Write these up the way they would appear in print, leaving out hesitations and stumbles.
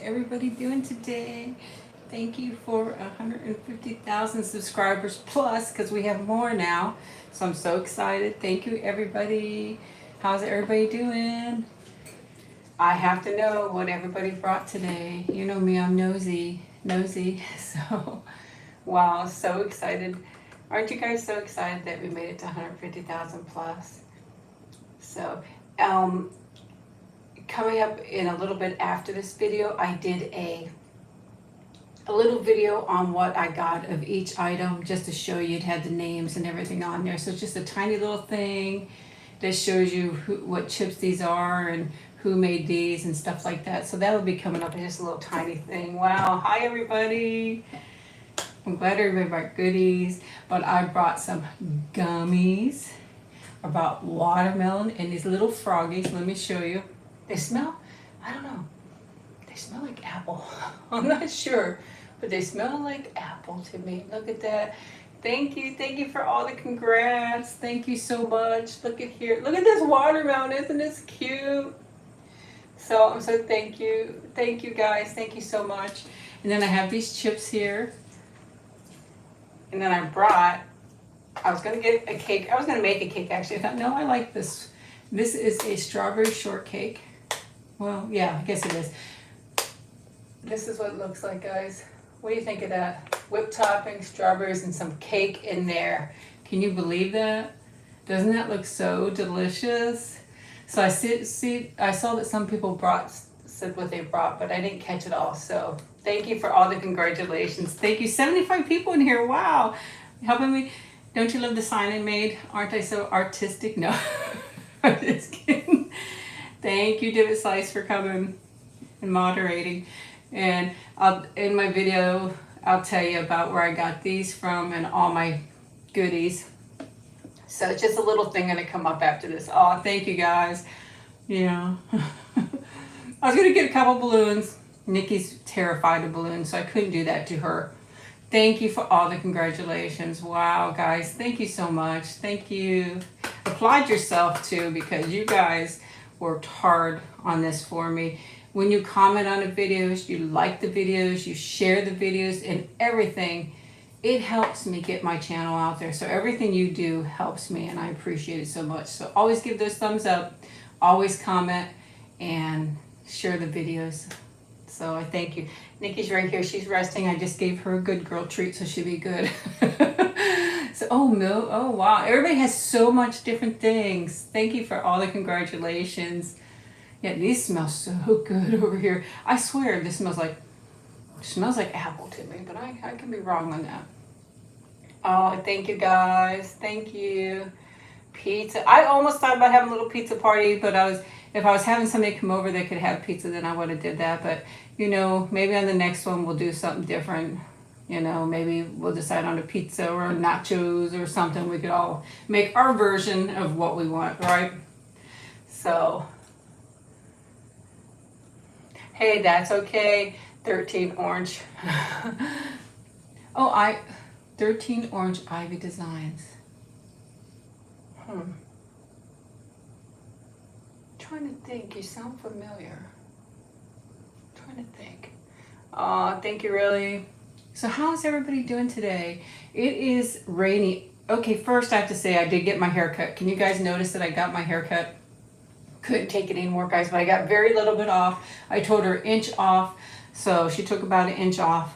everybody doing today? Thank you for 150,000 subscribers plus, because we have more now. So I'm so excited. Thank you, everybody. How's everybody doing? I have to know what everybody brought today. You know me, I'm nosy. So, wow, so excited. Aren't you guys so excited that we made it to 150,000 plus? So, coming up in a little bit after this video, I did a little video on what I got of each item, just to show you. It had the names and everything on there. So it's just a tiny little thing that shows you what chips these are and who made these and stuff like that. So that'll be coming up in just a little tiny thing. Wow, hi everybody. I'm glad everybody brought goodies, but I brought some gummies. I brought watermelon and these little froggies. Let me show you. They smell, I don't know, they smell like apple. I'm not sure, but they smell like apple to me. Look at that. Thank you for all the congrats. Thank you so much. Look at here. Look at this watermelon. Isn't this cute? So thank you guys. Thank you so much. And then I have these chips here. And then I was gonna get a cake. I was gonna make a cake actually. I thought, no, I like this. This is a strawberry shortcake. Well, yeah, I guess it is. This is what it looks like, guys. What do you think of that? Whipped topping, strawberries, and some cake in there. Can you believe that? Doesn't that look so delicious? So I saw that some people said what they brought, but I didn't catch it all. So thank you for all the congratulations. Thank you. 75 people in here. Wow. Helping me. Don't you love the sign I made? Aren't I so artistic? No. I'm just kidding. Thank you, David Slice, for coming and moderating. And in my video, I'll tell you about where I got these from and all my goodies. So it's just a little thing gonna come up after this. Oh, thank you guys. Yeah. I was gonna get a couple balloons. Nikki's terrified of balloons, so I couldn't do that to her. Thank you for all the congratulations. Wow, guys, thank you so much. Thank you. Applaud yourself too, because you guys worked hard on this for me. When you comment on the videos, you like the videos, you share the videos and everything, it helps me get my channel out there. So everything you do helps me and I appreciate it so much. So always give those thumbs up, always comment and share the videos. So I thank you. Nikki's right here. She's resting. I just gave her a good girl treat, so she'll be good. So, oh wow. Everybody has so much different things. Thank you for all the congratulations. Yeah, these smell so good over here. I swear this smells like apple to me, but I can be wrong on that. Oh, thank you guys. Thank you. Pizza. I almost thought about having a little pizza party, but if I was having somebody come over that could have pizza, then I would have did that. But, you know, maybe on the next one we'll do something different. You know, maybe we'll decide on a pizza or nachos or something. We could all make our version of what we want, right? So, hey, that's okay. 13 orange. 13 orange ivy designs. Trying to think. You sound familiar. Trying to think. Thank you, really. So how's everybody doing today? It is rainy. Okay, first I have to say I did get my hair cut. Can you guys notice that I got my hair cut? Couldn't take it anymore, guys, but I got very little bit off. I told her 1 inch off, so she took about 1 inch off.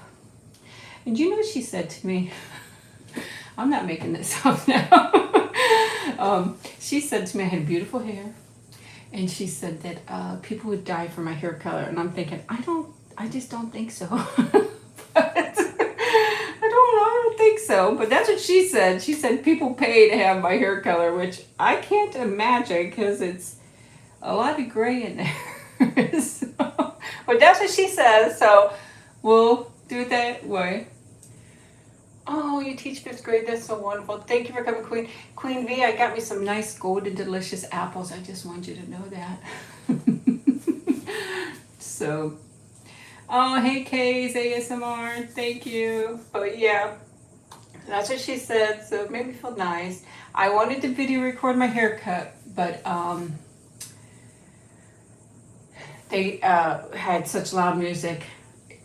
And you know what she said to me? I'm not making this up now. She said to me I had beautiful hair. And she said that people would die for my hair color. And I'm thinking, I just don't think so. I don't think so. But that's what she said. She said people pay to have my hair color, which I can't imagine because it's a lot of gray in there. So, but that's what she says. So we'll do it that way. Oh, you teach 5th grade. That's so wonderful. Thank you for coming, Queen. Queen V, I got me some nice golden delicious apples. I just want you to know that. So, oh, hey, Kay's ASMR. Thank you. But yeah, that's what she said. So it made me feel nice. I wanted to video record my haircut, but they had such loud music.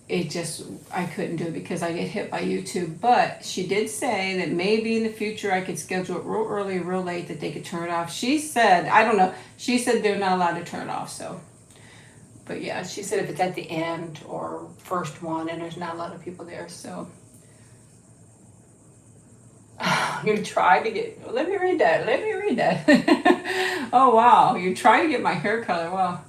I couldn't do it because I get hit by YouTube. But she did say that maybe in the future I could schedule it real early, real late, that they could turn it off. She said, I don't know, she said they're not allowed to turn it off, so. But yeah, she said if it's at the end or first one and there's not a lot of people there, so. You tried to get, let me read that. Oh wow, you tried to get my hair color, wow.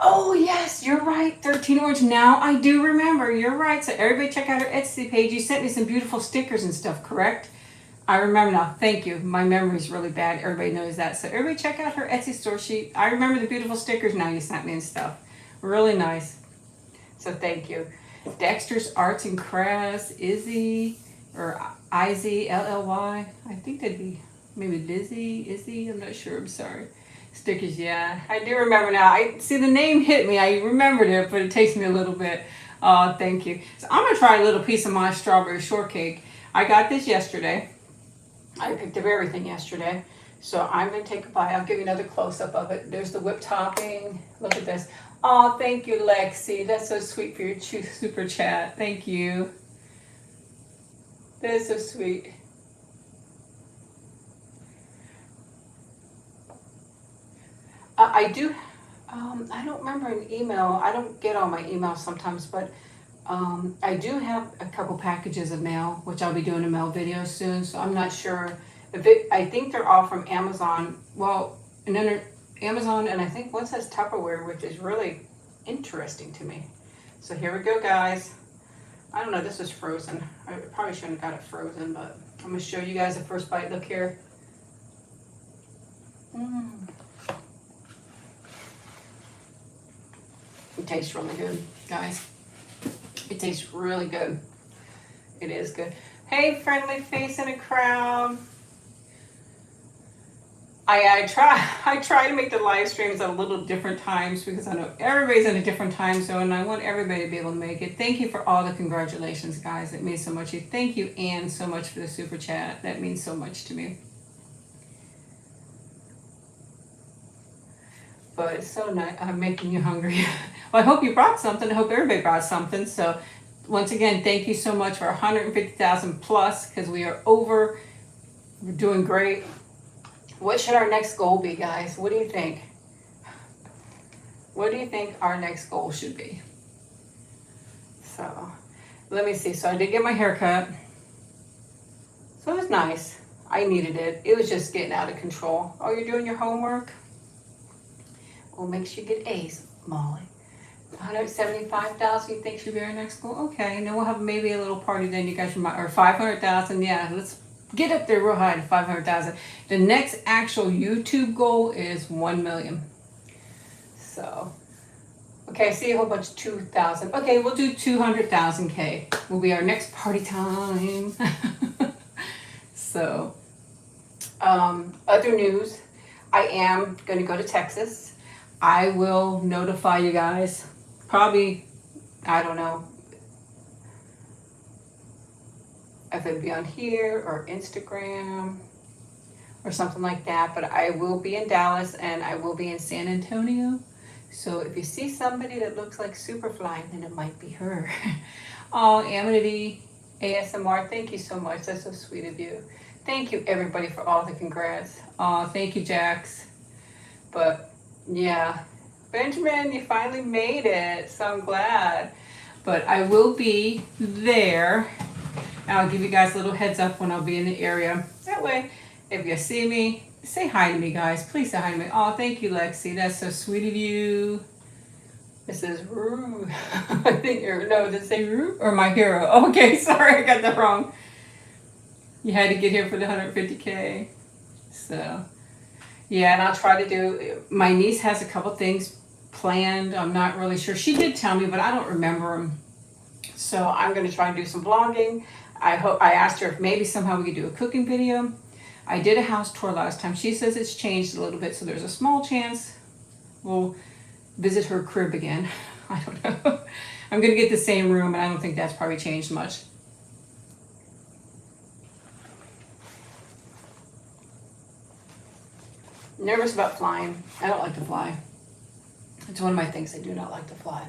Oh yes, you're right, 13 Orange. Now I do remember, you're right. So everybody check out her Etsy page. You sent me some beautiful stickers and stuff, correct? I remember now, thank you. My memory's really bad, everybody knows that. So everybody check out her Etsy store. I remember the beautiful stickers now you sent me and stuff. Really nice. So thank you. Dexter's Arts and Crafts, Izzy, or Izzy, I think that'd be maybe Izzy, I'm not sure, I'm sorry. Stickers, yeah. I do remember now. I see the name hit me. I remembered it, but it takes me a little bit. Thank you. So I'm going to try a little piece of my strawberry shortcake. I got this yesterday. I picked up everything yesterday. So I'm going to take a bite. I'll give you another close-up of it. There's the whipped topping. Look at this. Oh, thank you, Lexi. That's so sweet for your super chat. Thank you. That is so sweet. I do, I don't remember an email. I don't get all my emails sometimes, but I do have a couple packages of mail, which I'll be doing a mail video soon. So I'm not sure if I think they're all from Amazon. Well, and then Amazon, and I think one says Tupperware, which is really interesting to me. So here we go, guys. I don't know, this is frozen. I probably shouldn't have got it frozen, but I'm gonna show you guys the first bite. Look here. It tastes really good, guys. It tastes really good. It is good. Hey, friendly face in a crowd. I try to make the live streams at a little different times because I know everybody's in a different time zone and I want everybody to be able to make it. Thank you for all the congratulations, guys. It means so much. Thank you, Anne, so much for the super chat. That means so much to me. But it's so nice. I'm making you hungry. Well, I hope you brought something. I hope everybody brought something. So once again, thank you so much for 150,000 plus because we are over. We're doing great. What should our next goal be, guys? What do you think? What do you think our next goal should be? So let me see. So I did get my hair cut. So it was nice. I needed it. It was just getting out of control. Oh, you're doing your homework? Well, make sure you get A's, Molly. 175,000, you think should be our next goal? Okay, and then we'll have maybe a little party then, you guys remind, or 500,000, yeah, let's get up there real high to 500,000. The next actual YouTube goal is 1 million. So, okay, I see a whole bunch of 2,000. Okay, we'll do 200,000K. Will be our next party time. So, other news, I am going to go to Texas. I will notify you guys, probably, I don't know, if it'd be on here or Instagram or something like that, but I will be in Dallas and I will be in San Antonio. So if you see somebody that looks like SuperFly, then it might be her. Oh, Amity ASMR, thank you so much. That's so sweet of you. Thank you, everybody, for all the congrats. Oh, thank you, Jax. But yeah, Benjamin, you finally made it, so I'm glad. But I will be there. I'll give you guys a little heads up when I'll be in the area. That way, if you see me, say hi to me, guys. Please say hi to me. Oh, thank you, Lexi. That's so sweet of you. This is Rue. I think no, did it say Rue? Or my hero? Okay, sorry, I got that wrong. You had to get here for the 150K. So, yeah, and I'll try to do, my niece has a couple things planned. I'm not really sure. She did tell me, but I don't remember them. So I'm going to try and do some vlogging. I asked her if maybe somehow we could do a cooking video. I did a house tour last time. She says it's changed a little bit, so there's a small chance we'll visit her crib again. I don't know. I'm going to get the same room, and I don't think that's probably changed much. Nervous about flying. I don't like to fly. It's one of my things. I do not like to fly.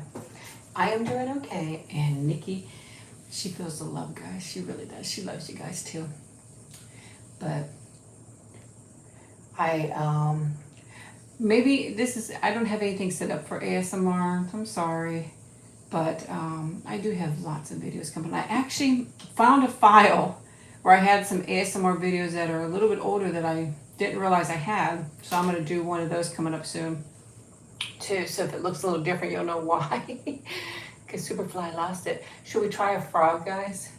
I am doing okay, and Nikki, she feels the love, guys. She really does. She loves you guys too. But maybe this is, I don't have anything set up for ASMR. I'm sorry. But I do have lots of videos coming. I actually found a file where I had some ASMR videos that are a little bit older that I didn't realize I had. So I'm going to do one of those coming up soon too. So if it looks a little different, you'll know why. Because SuperFly lost it. Should we try a frog, guys?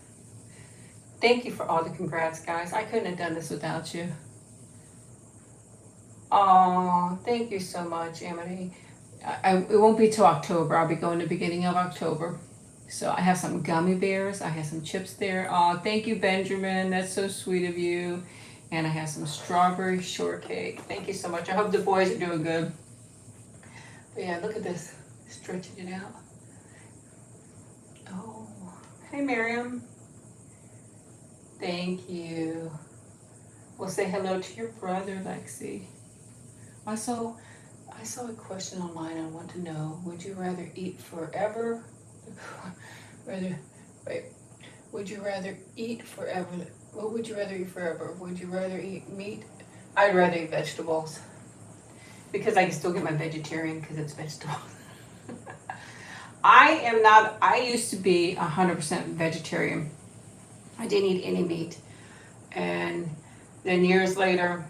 Thank you for all the congrats, guys. I couldn't have done this without you. Oh, thank you so much, Amity. It won't be till October. I'll be going the beginning of October. So I have some gummy bears. I have some chips there. Oh, thank you, Benjamin. That's so sweet of you. And I have some strawberry shortcake. Thank you so much. I hope the boys are doing good. But yeah, look at this. Stretching it out. Oh, hey, Miriam. Thank you. Well, say hello to your brother, Lexi. I saw a question online. I want to know, would you rather eat forever? Would you rather eat forever? What would you rather eat forever? Would you rather eat meat? I'd rather eat vegetables. Because I can still get my vegetarian because it's vegetables. I used to be 100% vegetarian. I didn't eat any meat. And then years later,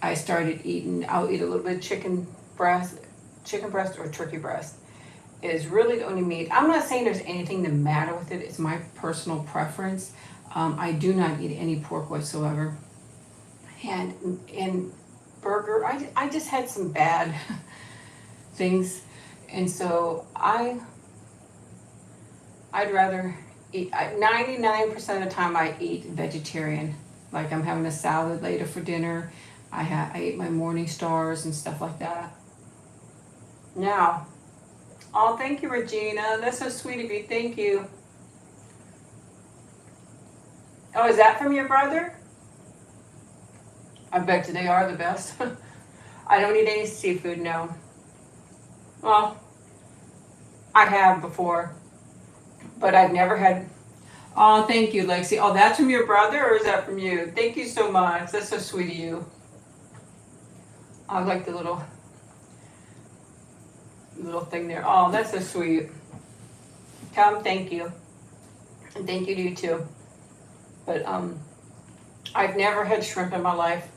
I started eating, I'll eat a little bit of chicken breast or turkey breast is really the only meat. I'm not saying there's anything the matter with it. It's my personal preference. I do not eat any pork whatsoever. And in burger, I just had some bad things. And so I'd rather eat, 99% of the time I eat vegetarian. Like I'm having a salad later for dinner. I eat my Morning Stars and stuff like that. Now, oh, thank you, Regina. That's so sweet of you. Thank you. Oh, is that from your brother? I bet you they are the best. I don't eat any seafood, no. Well, I have before, but I've never had. Oh, thank you, Lexi. Oh, that's from your brother, or is that from you? Thank you so much. That's so sweet of you. I like the little thing there. Oh, that's so sweet. Tom, thank you. And thank you to you too. But I've never had shrimp in my life.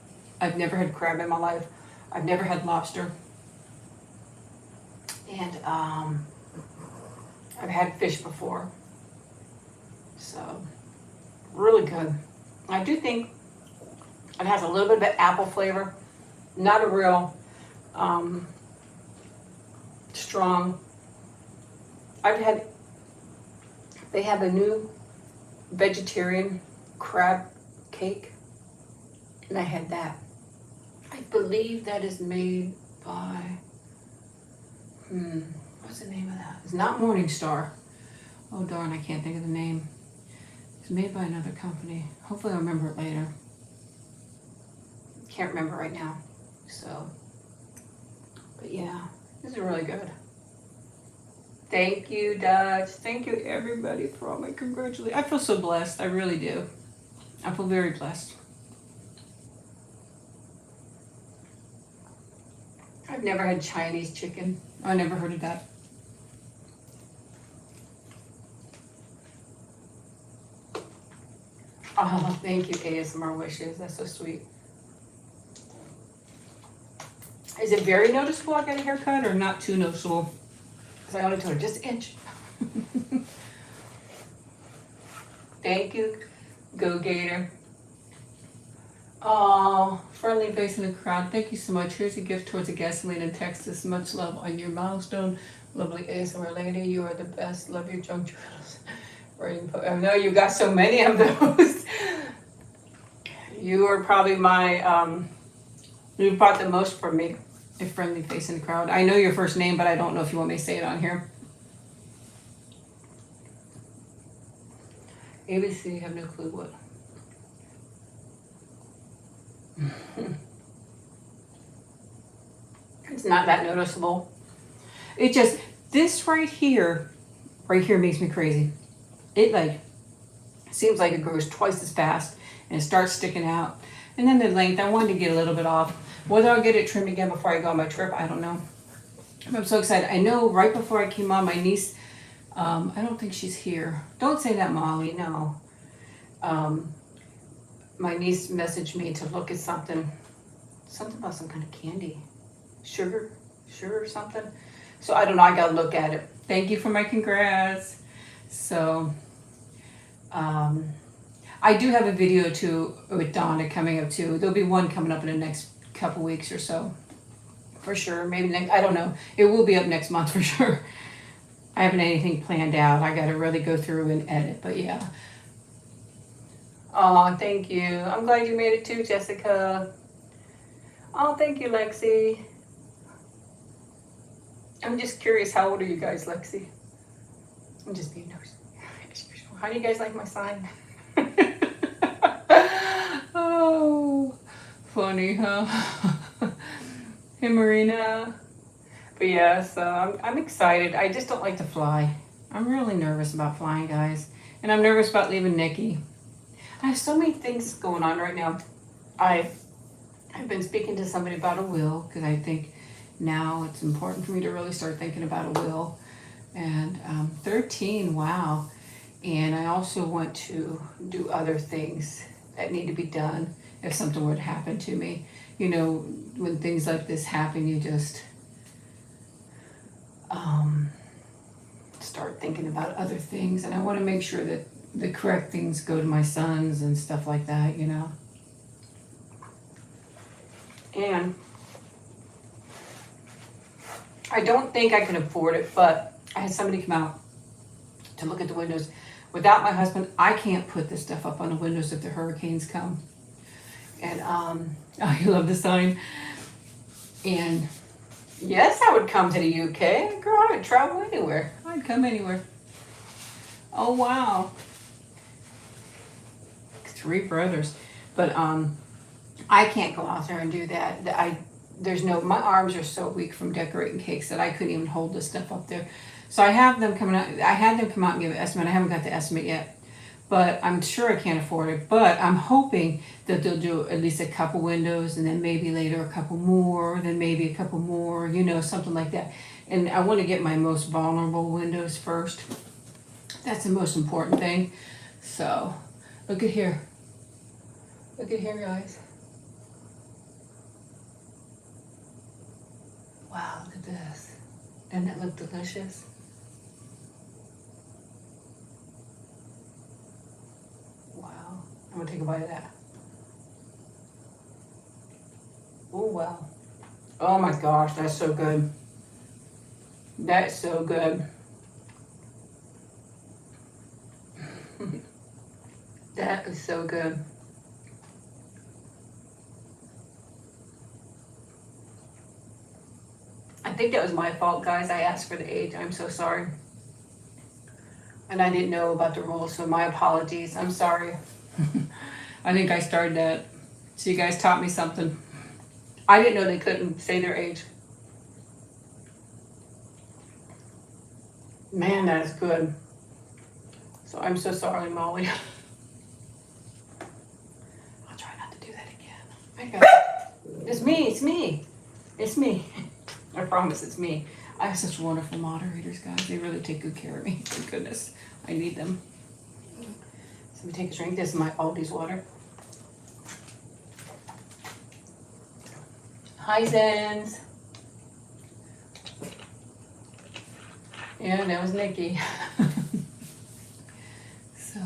I've never had crab in my life. I've never had lobster. And I've had fish before. So, really good. I do think it has a little bit of apple flavor. Not a real strong. They have a new vegetarian crab cake, and I had that. I believe that is made by, what's the name of that? It's not Morning Star. Oh darn, I can't think of the name. It's made by another company. Hopefully I'll remember it later. Can't remember right now. So, but yeah, this is really good. Thank you, Dutch. Thank you, everybody, for all my congratulations. I feel so blessed. I really do. I feel very blessed. I've never had Chinese chicken. I never heard of that. Oh, thank you, ASMR Wishes. That's so sweet. Is it very noticeable I got a haircut or not too noticeable? Because I only told her just an inch. Thank you, Go Gator. Oh, friendly face in the crowd. Thank you so much. Here's a gift towards a gasoline in Texas. Much love on your milestone. Lovely ASMR lady. You are the best. Love your junk journals. I know you got so many of those. You are probably my, you bought the most from me. A friendly face in the crowd. I know your first name, but I don't know if you want me to say it on here. ABC, have no clue what. It's not that noticeable. It just, this right here makes me crazy. It like, seems like it grows twice as fast and it starts sticking out. And then the length, I wanted to get a little bit off. Whether I'll get it trimmed again before I go on my trip, I don't know. I'm so excited. I know right before I came on, my niece, I don't think she's here. Don't say that, Molly, no. My niece messaged me to look at something about some kind of candy. Sugar or something. So I don't know, I gotta look at it. Thank you for my congrats. So, I do have a video too with Donna coming up too. There'll be one coming up in the next couple weeks or so. For sure, maybe next, I don't know. It will be up next month for sure. I haven't anything planned out. I gotta really go through and edit, but yeah. Oh, thank you. I'm glad you made it too, Jessica. Oh, thank you, Lexi. I'm just curious, how old are you guys, Lexi? I'm just being nosy. How do you guys like my sign? Oh, funny, huh? Hey, Marina. But yeah, so I'm excited. I just don't like to fly. I'm really nervous about flying, guys. And I'm nervous about leaving Nikki. I have so many things going on right now. I've been speaking to somebody about a will, because I think now it's important for me to really start thinking about a will. And 13, wow. And I also want to do other things that need to be done if something were to happen to me. You know, when things like this happen, you just start thinking about other things. And I want to make sure that the correct things go to my sons and stuff like that, you know. And I don't think I can afford it, but I had somebody come out to look at the windows. Without my husband, I can't put this stuff up on the windows if the hurricanes come. And, oh, you love the sign. And yes, I would come to the UK. Girl, I would travel anywhere. I'd come anywhere. Oh, wow. 3 brothers. But I can't go out there and do that. My arms are so weak from decorating cakes that I couldn't even hold this stuff up there. So I have them coming out. I had them come out and give an estimate. I haven't got the estimate yet, but I'm sure I can't afford it. But I'm hoping that they'll do at least a couple windows, and then maybe later a couple more, then maybe a couple more, you know, something like that. And I want to get my most vulnerable windows first. That's the most important thing. So look at here. Look at here, guys. Wow, look at this. Doesn't it look delicious? Wow. I'm gonna take a bite of that. Oh, wow. Oh my gosh, that's so good. That's so good. That is so good. I think that was my fault, guys. I asked for the age. I'm so sorry. And I didn't know about the rules, so my apologies. I'm sorry. I think I started that. So you guys taught me something. I didn't know they couldn't say their age. Man, that is good. So I'm so sorry, Molly. I'll try not to do that again. Okay. It's me. I promise it's me. I have such wonderful moderators, guys. They really take good care of me. Thank goodness. I need them. So let me take a drink. This is my Aldi's water. Hi, Zens. Yeah, that was Nikki. So.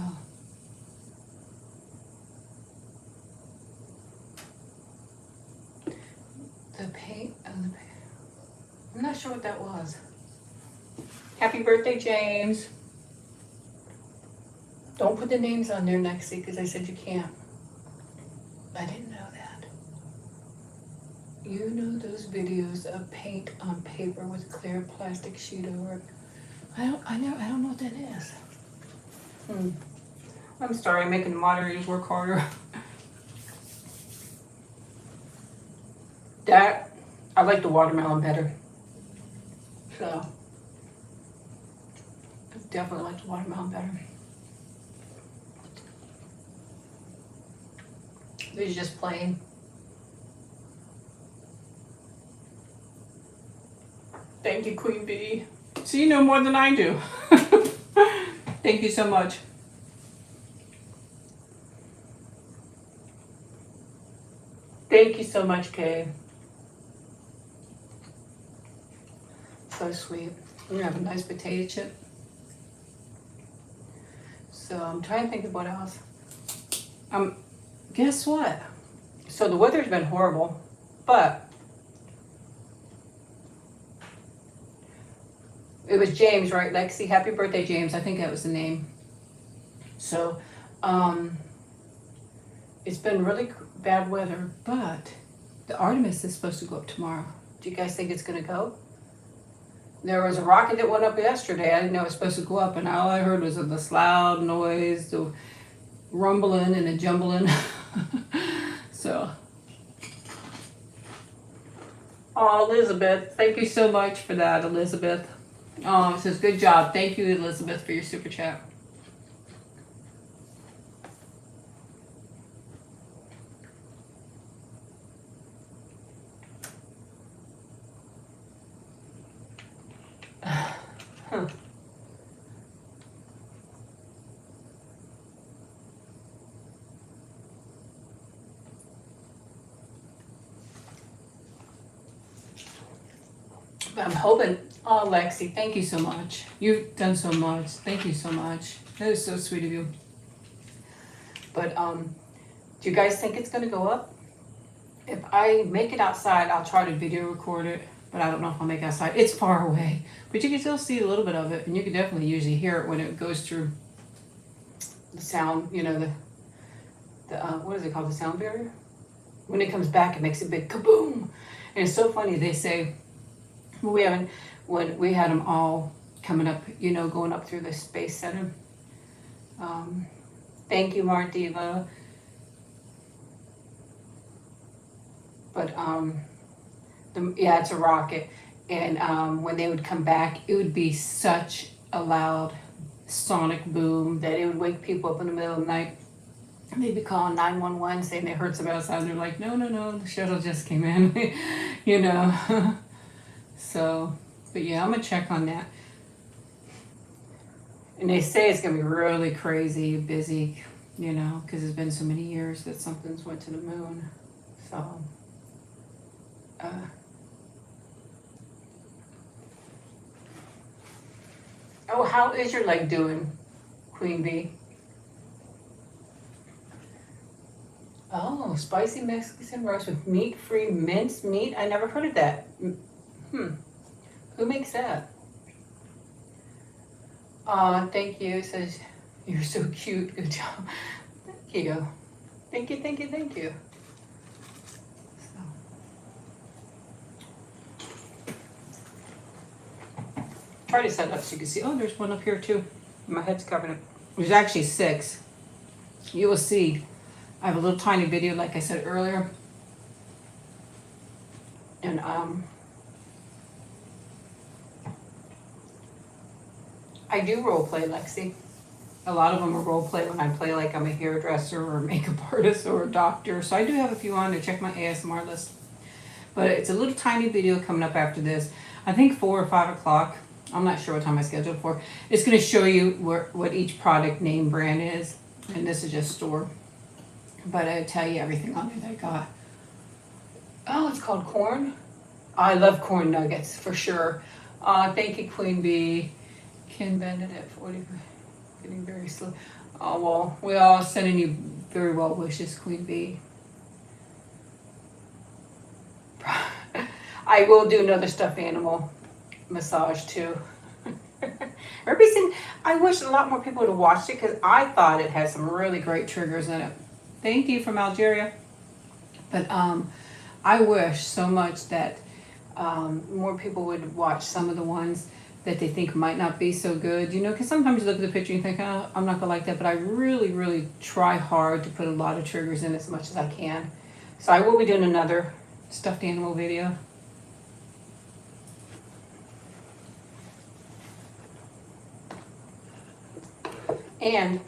The paint on the paint. I'm not sure what that was. Happy birthday, James. Don't put the names on there, Nexie, because I said you can't. I didn't know that. You know those videos of paint on paper with clear plastic sheet over it? I don't know what that is. I'm sorry, I'm making the moderators work harder. That, I like the watermelon better. So, definitely like the watermelon better. These are just plain. Thank you, Queen Bee. So you know more than I do. Thank you so much. Thank you so much, Kay. So sweet. You have a nice potato chip. So I'm trying to think of what else. Guess what? So the weather's been horrible, but it was James, right, Lexi? Happy birthday, James. I think that was the name. So, it's been really bad weather, but the Artemis is supposed to go up tomorrow. Do you guys think it's going to go? There was a rocket that went up yesterday. I didn't know it was supposed to go up, and all I heard was this loud noise, the rumbling and the jumbling. So, oh, Elizabeth, thank you so much for that, Elizabeth. Oh, it says good job. Thank you, Elizabeth, for your super chat. Huh. But I'm hoping, oh, Lexi, thank you so much. You've done so much. Thank you so much. That is so sweet of you. But do you guys think it's going to go up? If I make it outside, I'll try to video record it, but I don't know if I'll make it outside. It's far away, but you can still see a little bit of it, and you can definitely usually hear it when it goes through the sound, you know, the what is it called, the sound barrier? When it comes back, it makes a big kaboom. And it's so funny, they say, when we had them all coming up, you know, going up through the Space Center. Thank you, Martiva. But yeah, it's a rocket, and when they would come back, it would be such a loud sonic boom that it would wake people up in the middle of the night. They'd be calling 911 saying they heard somebody outside, and they're like, no, the shuttle just came in, you know. So, but yeah, I'm gonna check on that. And they say it's gonna be really crazy, busy, you know, because it's been so many years that something's went to the moon. So, oh, how is your leg doing, Queen Bee? Oh, spicy Mexican roast with meat-free minced meat. I never heard of that. Who makes that? Thank you. It says, you're so cute. Good job. Thank you. Thank you. So. Try to set it up so you can see. Oh, there's one up here too. My head's covering it. There's actually 6. You will see. I have a little tiny video, like I said earlier. And I do role play, Lexi. A lot of them are role play when I play like I'm a hairdresser or a makeup artist or a doctor. So I do have a few on to check my ASMR list. But it's a little tiny video coming up after this. I think 4 or 5 o'clock. I'm not sure what time I scheduled for. It's going to show you what each product name brand is. And this is just store. But I tell you everything on it that I got. Oh, it's called corn. I love corn nuggets for sure. Thank you, Queen Bee. Ken Bennett at 40. Getting very slow. Oh, well, we all sending you very well wishes, Queen Bee. I will do another stuffed animal massage too. Everybody's saying, I wish a lot more people would have watched it because I thought it had some really great triggers in it. Thank you from Algeria. But I wish so much that more people would watch some of the ones that they think might not be so good, you know, because sometimes you look at the picture and you think, oh, I'm not gonna like that, but I really, really try hard to put a lot of triggers in as much as I can. So I will be doing another stuffed animal video. And,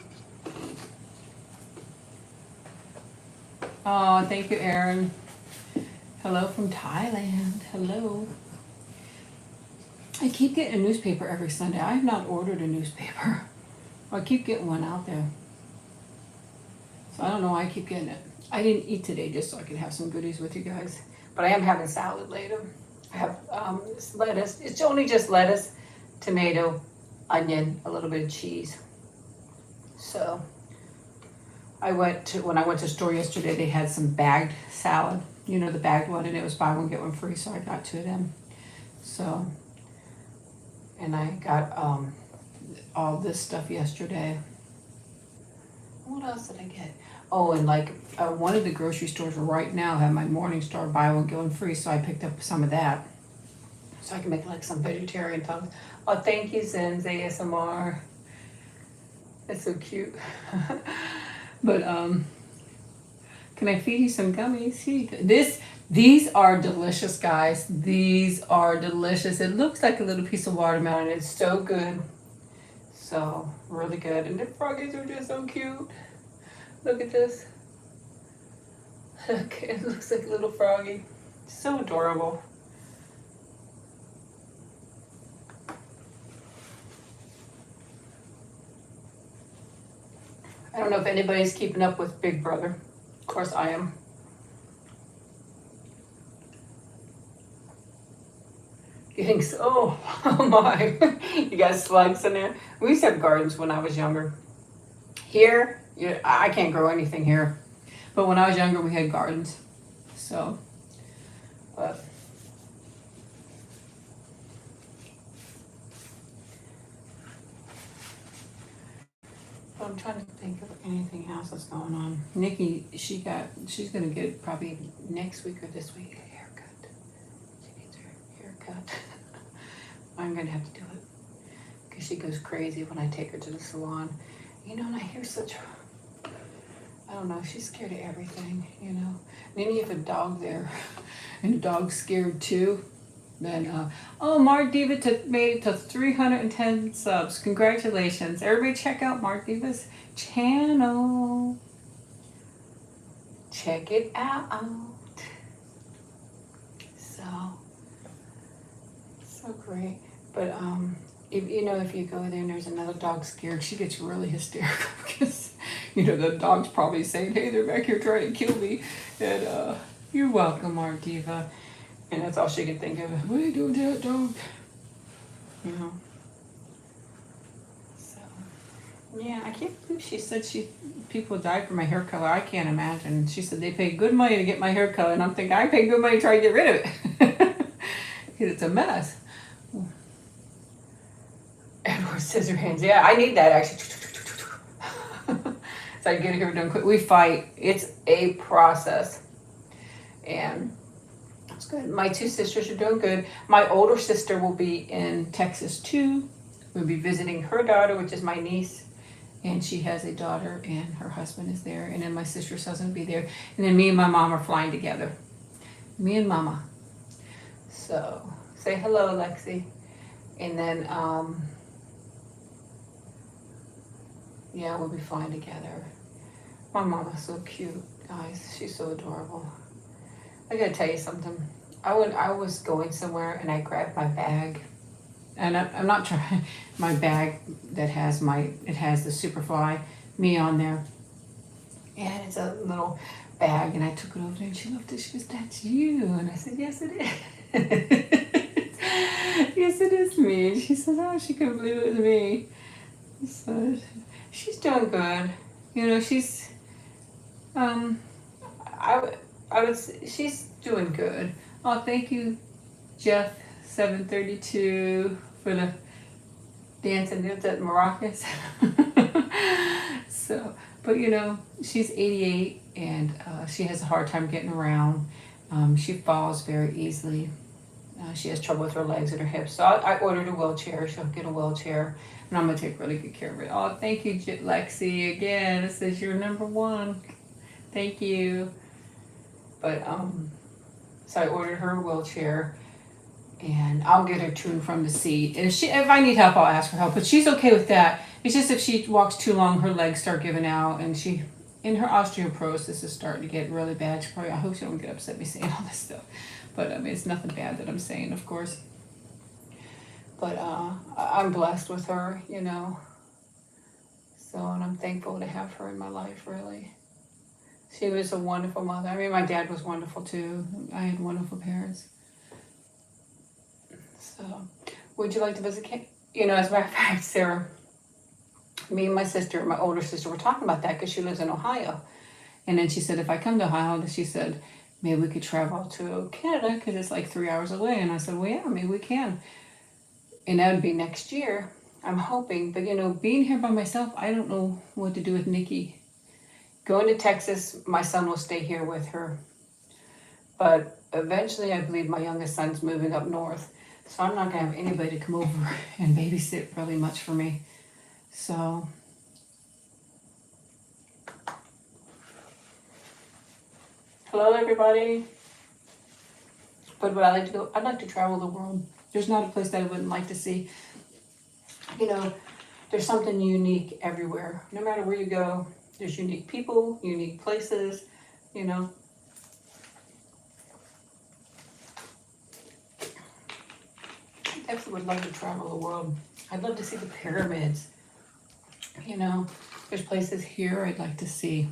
oh, thank you, Aaron. Hello from Thailand. Hello. I keep getting a newspaper every Sunday. I have not ordered a newspaper. I keep getting one out there. So I don't know why I keep getting it. I didn't eat today just so I could have some goodies with you guys. But I am having salad later. I have lettuce. It's only just lettuce, tomato, onion, a little bit of cheese. So when I went to the store yesterday, they had some bagged salad. You know, the bagged one, and it was buy one, get one free, so I got two of them. So, and I got all this stuff yesterday. What else did I get? Oh, and like one of the grocery stores right now have my Morningstar buy one, get one free, so I picked up some of that. So I can make like some vegetarian things. Oh, thank you, Zen's ASMR. That's so cute. But can I feed you some gummies? See, these are delicious, guys. These are delicious. It looks like a little piece of watermelon. It's so good. So really good. And the froggies are just so cute. Look at this. Look, it looks like a little froggy. So adorable. I don't know if anybody's keeping up with Big Brother. Of course I am. Getting so, oh my. You got slugs in there. We used to have gardens when I was younger. Here, I can't grow anything here. But when I was younger, we had gardens. So, but. I'm trying to think of anything else that's going on. Nikki, she's gonna get probably next week or this week a haircut. She needs her haircut. I'm gonna have to do it because she goes crazy when I take her to the salon. You know, and I hear such, I don't know, she's scared of everything, you know. And then you have a dog there, and the dog's scared too. Then, oh, Mark Diva made it to 310 subs. Congratulations. Everybody check out Mark Diva's channel. Check it out. So great. But, if you go there and there's another dog scared, she gets really hysterical because, the dog's probably saying, hey, they're back here trying to kill me. And, you're welcome, Mark Diva. And that's all she could think of. What are you doing to that dog? So, yeah, I can't believe she said people died for my hair color. I can't imagine. She said they paid good money to get my hair color. And I'm thinking, I paid good money to try to get rid of it. Because it's a mess. Edward Scissorhands. Yeah, I need that actually. So I get it here done quick. We fight. It's a process. And that's good. My two sisters are doing good. My older sister will be in Texas too. We'll be visiting her daughter, which is my niece. And she has a daughter and her husband is there. And then my sister's husband will be there. And then me and my mom are flying together. Me and mama. So say hello, Lexi. And then, yeah, we'll be flying together. My mama's so cute, guys. She's so adorable. I gotta tell you something. I was going somewhere and I grabbed my bag. And I'm not trying, my bag that has the SuperFly, me on there. And it's a little bag and I took it over there and she looked at it, she goes, that's you. And I said, yes it is. Yes it is me. And she says, oh, she couldn't believe it was me. So she's doing good. She's, she's doing good. Oh, thank you, Jeff 732 for the dancing at maracas. So, but she's 88 and she has a hard time getting around. She falls very easily. She has trouble with her legs and her hips. So I ordered a wheelchair. She'll get a wheelchair. And I'm going to take really good care of it. Oh, thank you, Lexi. Again, it says you're number one. Thank you. But, so I ordered her a wheelchair. And I'll get her to and from the seat. And if I need help, I'll ask for help. But she's okay with that. It's just if she walks too long, her legs start giving out, and in her osteoporosis is starting to get really bad. She probably, I hope she don't get upset me saying all this stuff, but I mean, it's nothing bad that I'm saying, of course. But I'm blessed with her, you know. So, and I'm thankful to have her in my life, really. She was a wonderful mother. I mean, my dad was wonderful too. I had wonderful parents. So, would you like to visit Kate? You know, as a matter of fact, Sarah, me and my sister, my older sister, were talking about that because she lives in Ohio. And then she said, if I come to Ohio, she said, maybe we could travel to Canada because it's like 3 hours away. And I said, well, yeah, maybe we can. And that would be next year, I'm hoping. But, you know, being here by myself, I don't know what to do with Nikki. Going to Texas, my son will stay here with her. But eventually, I believe my youngest son's moving up north. So I'm not going to have anybody to come over and babysit really much for me. So, hello everybody. But what I like to do, I'd like to travel the world. There's not a place that I wouldn't like to see. You know, there's something unique everywhere. No matter where you go, there's unique people, unique places, you know. I definitely would love to travel the world. I'd love to see the pyramids. You know, there's places here I'd like to see.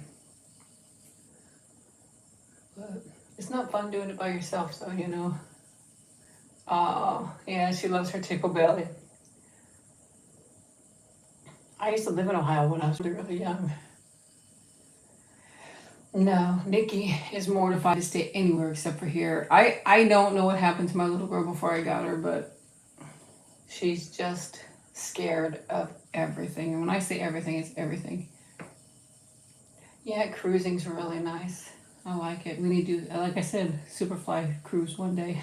But it's not fun doing it by yourself, so, you know. Yeah, she loves her Taco Belly. I used to live in Ohio when I was really young. No, Nikki is mortified to stay anywhere except for here. I don't know what happened to my little girl before I got her, but she's just scared of everything. And when I say everything, it's everything. Yeah, cruising's really nice. I like it. We need to do, like I said, SuperFly cruise one day.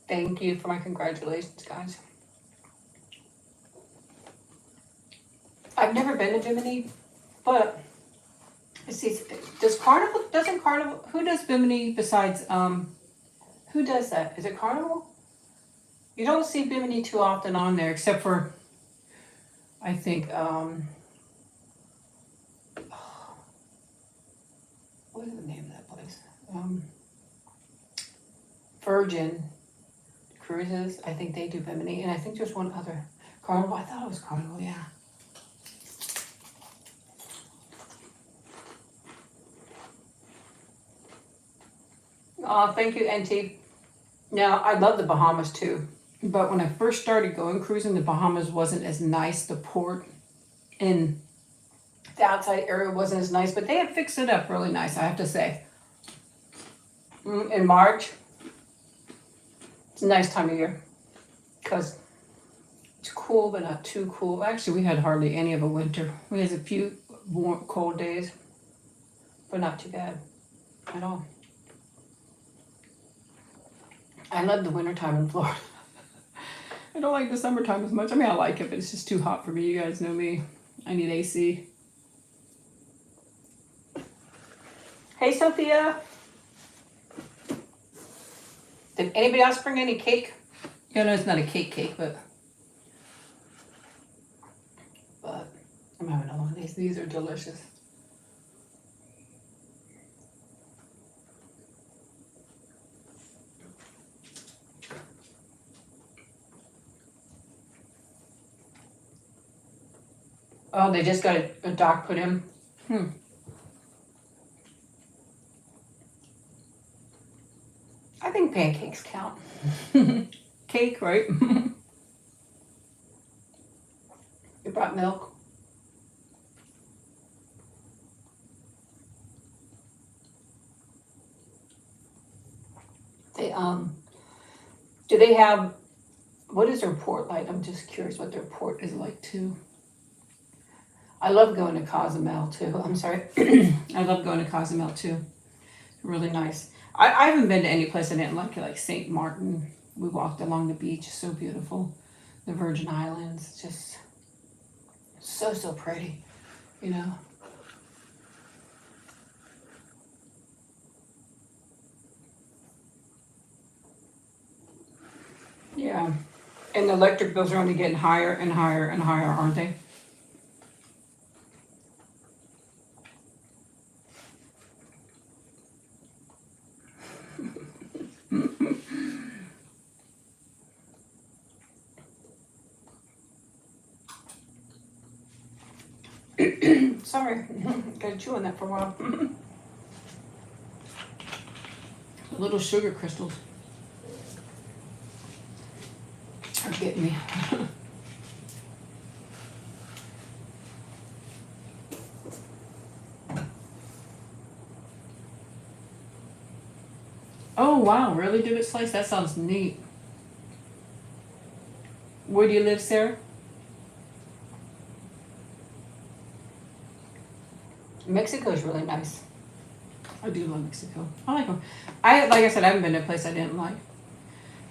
Thank you for my congratulations, guys. I've never been to Bimini, but see, doesn't Carnival, who does Bimini besides, who does that? Is it Carnival? You don't see Bimini too often on there, except for, I think, what is the name of that place? Virgin Cruises, I think they do Bimini, and I think there's one other. Carnival, I thought it was Carnival, yeah. Oh, thank you, NT. Now, I love the Bahamas too, but when I first started going cruising, the Bahamas wasn't as nice. The port and the outside area wasn't as nice, but they had fixed it up really nice, I have to say. In March, it's a nice time of year because it's cool, but not too cool. Actually, we had hardly any of a winter. We had a few warm, cold days, but not too bad at all. I love the wintertime in Florida. I don't like the summertime as much. I mean, I like it, but it's just too hot for me. You guys know me. I need AC. Hey, Sophia. Did anybody else bring any cake? Yeah, no, it's not a cake, but I'm having another one of these. These are delicious. Oh, they just got a dock put in. I think pancakes count. Cake, right? You brought milk. They do they have, what is their port like? I'm just curious what their port is like too. I love going to Cozumel too. I'm sorry. I love going to Cozumel too. Really nice. I haven't been to any place I didn't like St. Martin. We walked along the beach, so beautiful. The Virgin Islands, just so pretty, you know. Yeah. And the electric bills are only getting higher and higher and higher, aren't they? Sorry, gotta chew on that for a while. Little sugar crystals are getting me. Oh wow, really divot slice? That sounds neat. Where do you live, Sarah? Mexico's really nice. I do love Mexico. I like them. Like I said, I haven't been to a place I didn't like.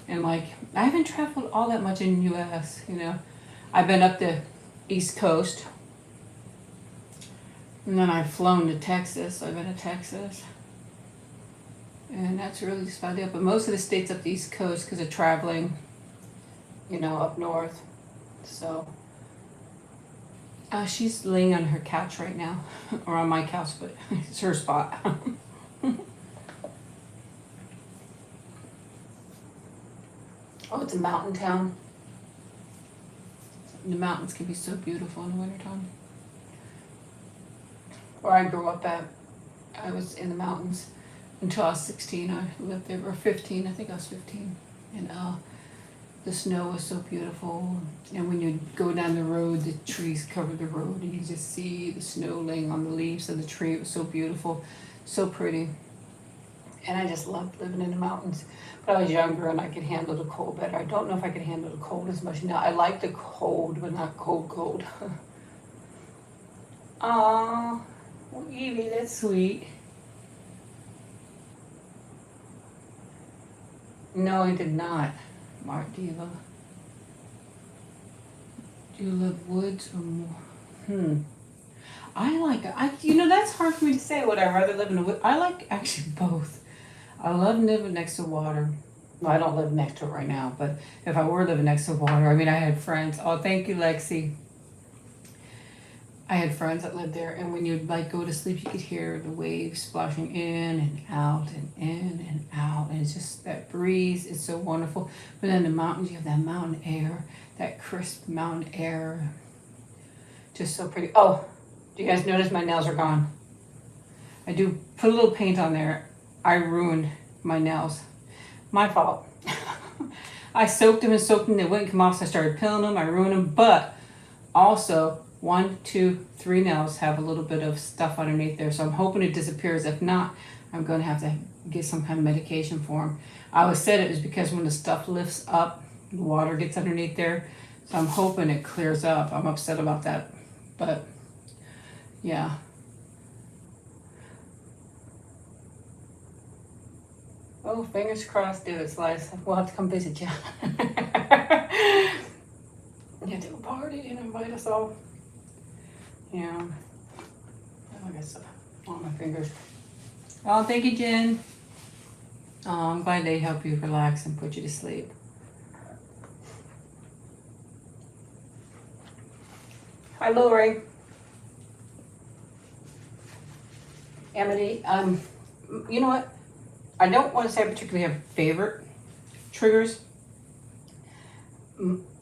And like, I haven't traveled all that much in the U.S., you know. I've been up the East Coast. And then I've flown to Texas. I've been to Texas. And that's really just about it. But most of the states up the East Coast because of traveling, you know, up north. So, she's laying on her couch right now. Or on my couch, but it's her spot. Oh, it's a mountain town. The mountains can be so beautiful in the wintertime. Where I grew up at, I was in the mountains until I was 16. I lived there, or 15, I think I was 15. And the snow was so beautiful. And when you go down the road, the trees cover the road and you just see the snow laying on the leaves of the tree. It was so beautiful, so pretty. And I just loved living in the mountains. But I was younger and I could handle the cold better. I don't know if I could handle the cold as much now. I like the cold, but not cold. Aw, Evie, that's sweet. No, I did not, Mark Diva. Do you love woods or more? You know, that's hard for me to say. Would I rather live in the woods? I like actually both. I love living next to water. Well, I don't live next to it right now, but if I were living next to water, I mean, I had friends. Oh, thank you, Lexi. I had friends that lived there, and when you'd like go to sleep, you could hear the waves splashing in and out and in and out, and it's just that breeze. It's so wonderful. But then the mountains, you have that mountain air, that crisp mountain air, just so pretty. Oh, do you guys notice my nails are gone? I do put a little paint on there. I ruined my nails. My fault. I soaked them, they wouldn't come off, so I started peeling them. I ruined them, but also 1, 2, 3 nails have a little bit of stuff underneath there, so I'm hoping it disappears. If not, I'm going to have to get some kind of medication for them. I always said it was because when the stuff lifts up, the water gets underneath there, so I'm hoping it clears up. I'm upset about that, but yeah. Oh, fingers crossed, dude, it's nice. We'll have to come visit you. You have to go party and invite us all. Yeah. I guess on my fingers. Oh, thank you, Jen. Oh, I'm glad they help you relax and put you to sleep. Hi, Lori. Amity, you know what? I don't want to say I particularly have favorite triggers.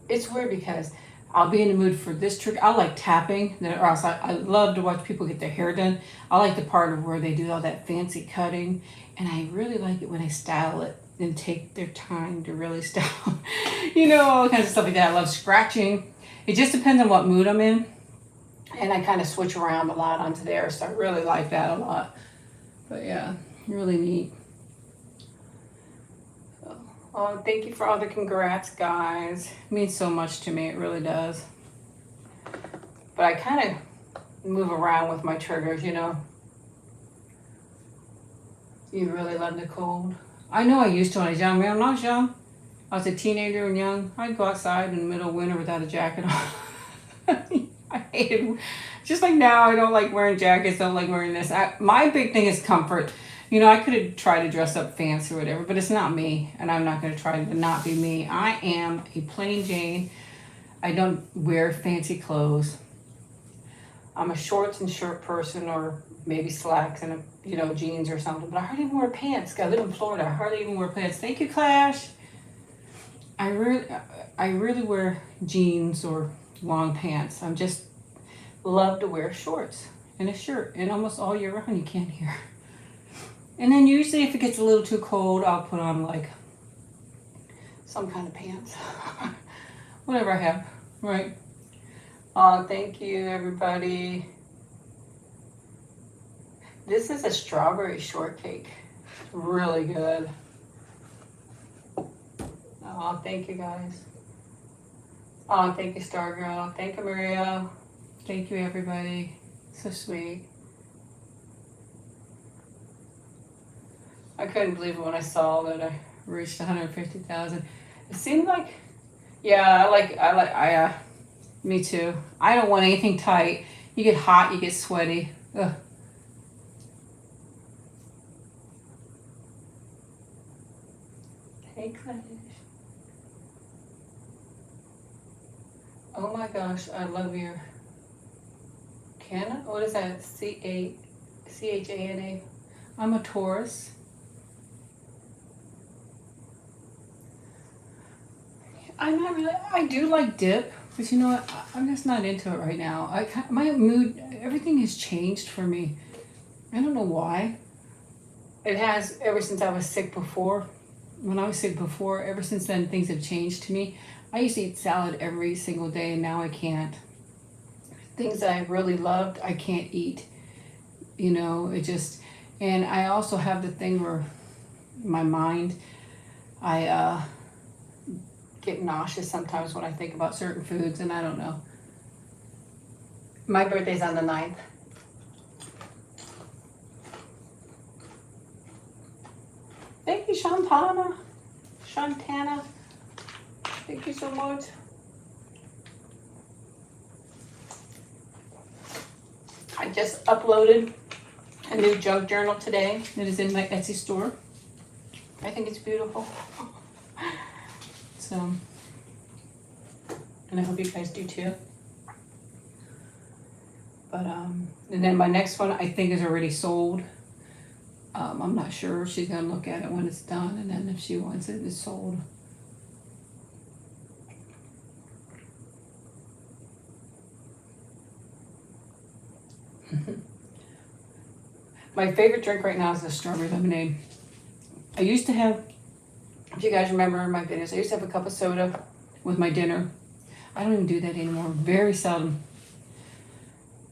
It's weird because I'll be in the mood for this trigger. I like tapping, or else I love to watch people get their hair done. I like the part of where they do all that fancy cutting, and I really like it when they style it and take their time to really style. You know, all kinds of stuff like that. I love scratching. It just depends on what mood I'm in, and I kind of switch around a lot onto there, so I really like that a lot. But yeah, really neat. Oh, thank you for all the congrats, guys. It means so much to me. It really does. But I kind of move around with my triggers, you know. You really love the cold. I know I used to when I was young. Man, when I was young, I was a teenager and young. I'd go outside in the middle of winter without a jacket on. I hated, just like now, I don't like wearing jackets, don't like wearing this. My big thing is comfort. You know, I could have tried to dress up fancy or whatever, but it's not me, and I'm not going to try to not be me. I am a plain Jane. I don't wear fancy clothes. I'm a shorts and shirt person, or maybe slacks and jeans or something. But I hardly even wear pants. I live in Florida. I hardly even wear pants. Thank you, Clash. I really wear jeans or long pants. I'm just love to wear shorts and a shirt, and almost all year round. You can't hear. And then usually, if it gets a little too cold, I'll put on like some kind of pants, whatever I have. Right. Thank you, everybody. This is a strawberry shortcake. Really good. Oh, thank you, guys. Oh, thank you, Stargirl. Thank you, Maria. Thank you, everybody. So sweet. I couldn't believe it when I saw that I reached 150,000. It seemed like, yeah, me too. I don't want anything tight. You get hot, you get sweaty. Ugh. Hey, Clash. Oh my gosh, I love your Canna? What is that? Chana? I'm a Taurus. I'm not really, I do like dip, but you know what? I'm just not into it right now. My mood, everything has changed for me. I don't know why. It has ever since I was sick before. When I was sick before, ever since then, things have changed to me. I used to eat salad every single day, and now I can't. Things that I really loved, I can't eat. You know, it just, and I also have the thing where my mind, I get nauseous sometimes when I think about certain foods, and I don't know. My birthday's on the 9th. Thank you, Shantana. Thank you so much. I just uploaded a new junk journal today that is in my Etsy store. I think it's beautiful. So, and I hope you guys do too. But and then my next one I think is already sold. I'm not sure. She's gonna look at it when it's done, and then if she wants it, it's sold. My favorite drink right now is the strawberry lemonade. I used to have, if you guys remember my videos, I used to have a cup of soda with my dinner. I don't even do that anymore. Very seldom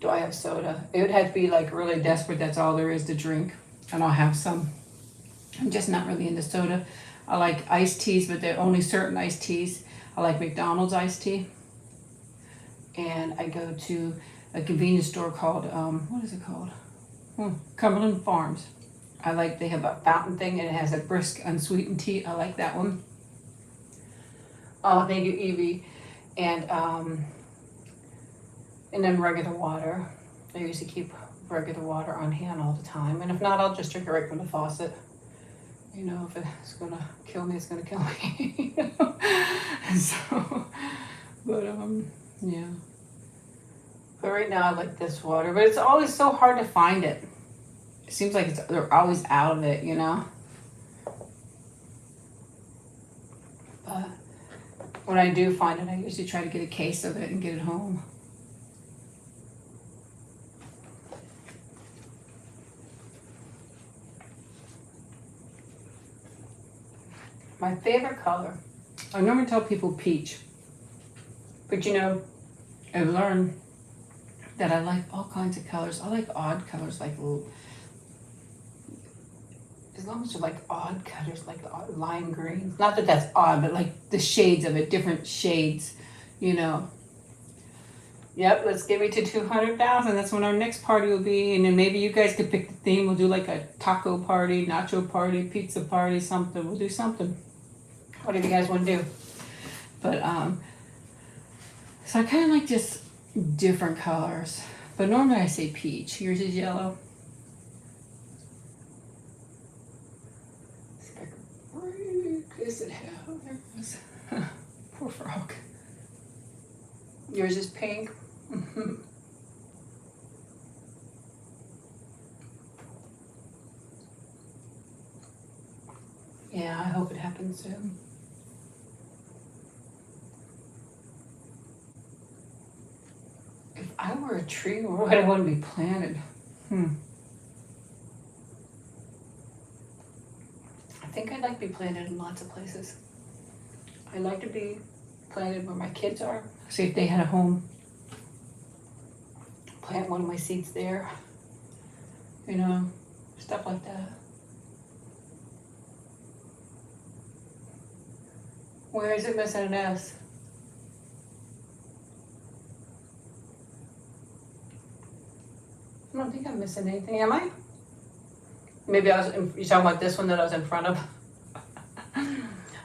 do I have soda. It would have to be like really desperate. That's all there is to drink. And I'll have some. I'm just not really into soda. I like iced teas, but they're only certain iced teas. I like McDonald's iced tea. And I go to a convenience store called, what is it called? Cumberland Farms. They have a fountain thing, and it has a brisk unsweetened tea. I like that one. Oh, thank you, Evie. And then regular water. I usually keep regular water on hand all the time. And if not, I'll just drink it right from the faucet. You know, if it's gonna kill me, it's gonna kill me. So, but yeah. But right now I like this water, but it's always so hard to find it. It seems like they're always out of it, you know? But when I do find it, I usually try to get a case of it and get it home. My favorite color, I normally tell people peach, but you know, I've learned that I like all kinds of colors. I like odd colors, like as long as they're like odd colors, like lime greens. Not that that's odd, but like the shades of it, different shades, you know. Yep, let's get me to 200,000. That's when our next party will be. And then maybe you guys could pick the theme. We'll do like a taco party, nacho party, pizza party, something. We'll do something. Whatever you guys want to do. But, so I kind of like just different colors. But normally I say peach. Yours is yellow. this it have? Oh, there it goes. Poor frog. Yours is pink. Yeah, I hope it happens soon. If I were a tree, where would I want to be planted? I think I'd like to be planted in lots of places. I'd like to be planted where my kids are. See if they had a home. Plant one of my seeds there. You know, stuff like that. Where is it missing an S? I don't think I'm missing anything, am I? Maybe you're talking about this one that I was in front of.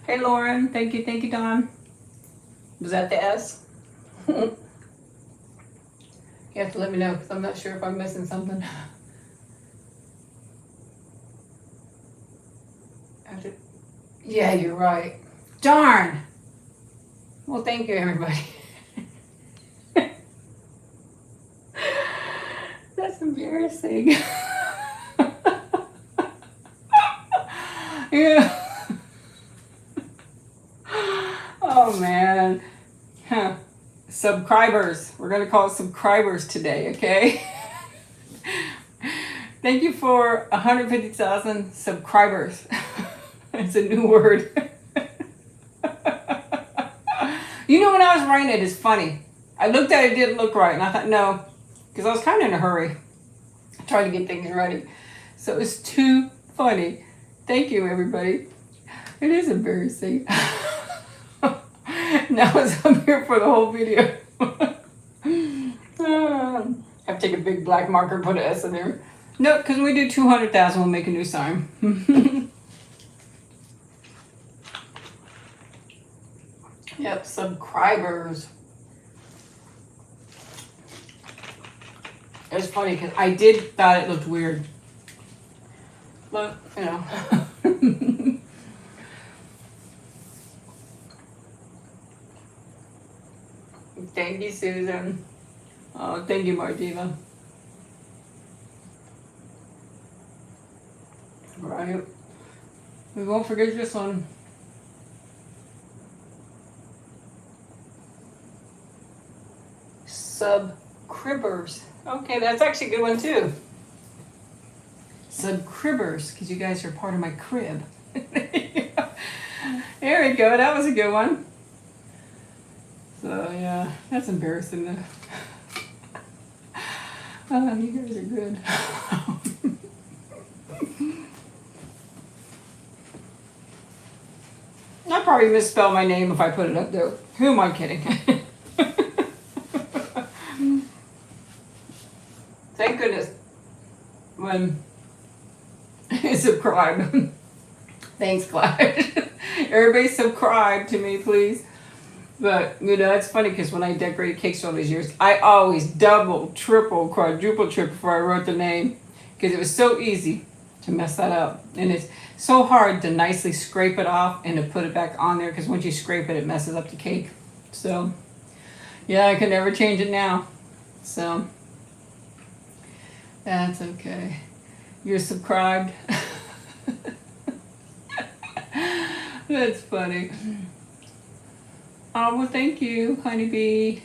Hey Lauren, thank you, Don. Was that the S? You have to let me know because I'm not sure if I'm missing something. Yeah, you're right. Darn! Well, thank you, everybody. That's embarrassing. Yeah. Oh, man. Huh. Subscribers. We're going to call it subscribers today, okay? Thank you for 150,000 subscribers. It's a new word. You know, when I was writing it, it's funny. I looked at it, it didn't look right, and I thought, no, because I was kind of in a hurry, trying to get things ready. So it's too funny. Thank you, everybody. It is embarrassing. Now it's up here for the whole video. I have to take a big black marker and put an S in there. No, because when we do 200,000, we'll make a new sign. Yep, subscribers. It's funny because I did thought it looked weird. But, you know. Thank you, Susan. Oh, thank you, Martiva. Right. We won't forget this one. Subcribbers. Okay, that's actually a good one too. Subcribbers, because you guys are part of my crib. There we go. That was a good one. So yeah, that's embarrassing though. You guys are good. I'd probably misspell my name if I put it up there. Who am I kidding? Thank goodness when you subscribe. Thanks, Clyde. Everybody subscribe to me, please. But, you know, it's funny because when I decorated cakes all these years, I always double, triple, quadruple check before I wrote the name because it was so easy to mess that up. And it's so hard to nicely scrape it off and to put it back on there because once you scrape it, it messes up the cake. So, yeah, I can never change it now. So, that's okay. You're subscribed. That's funny. Oh, well, thank you, honeybee.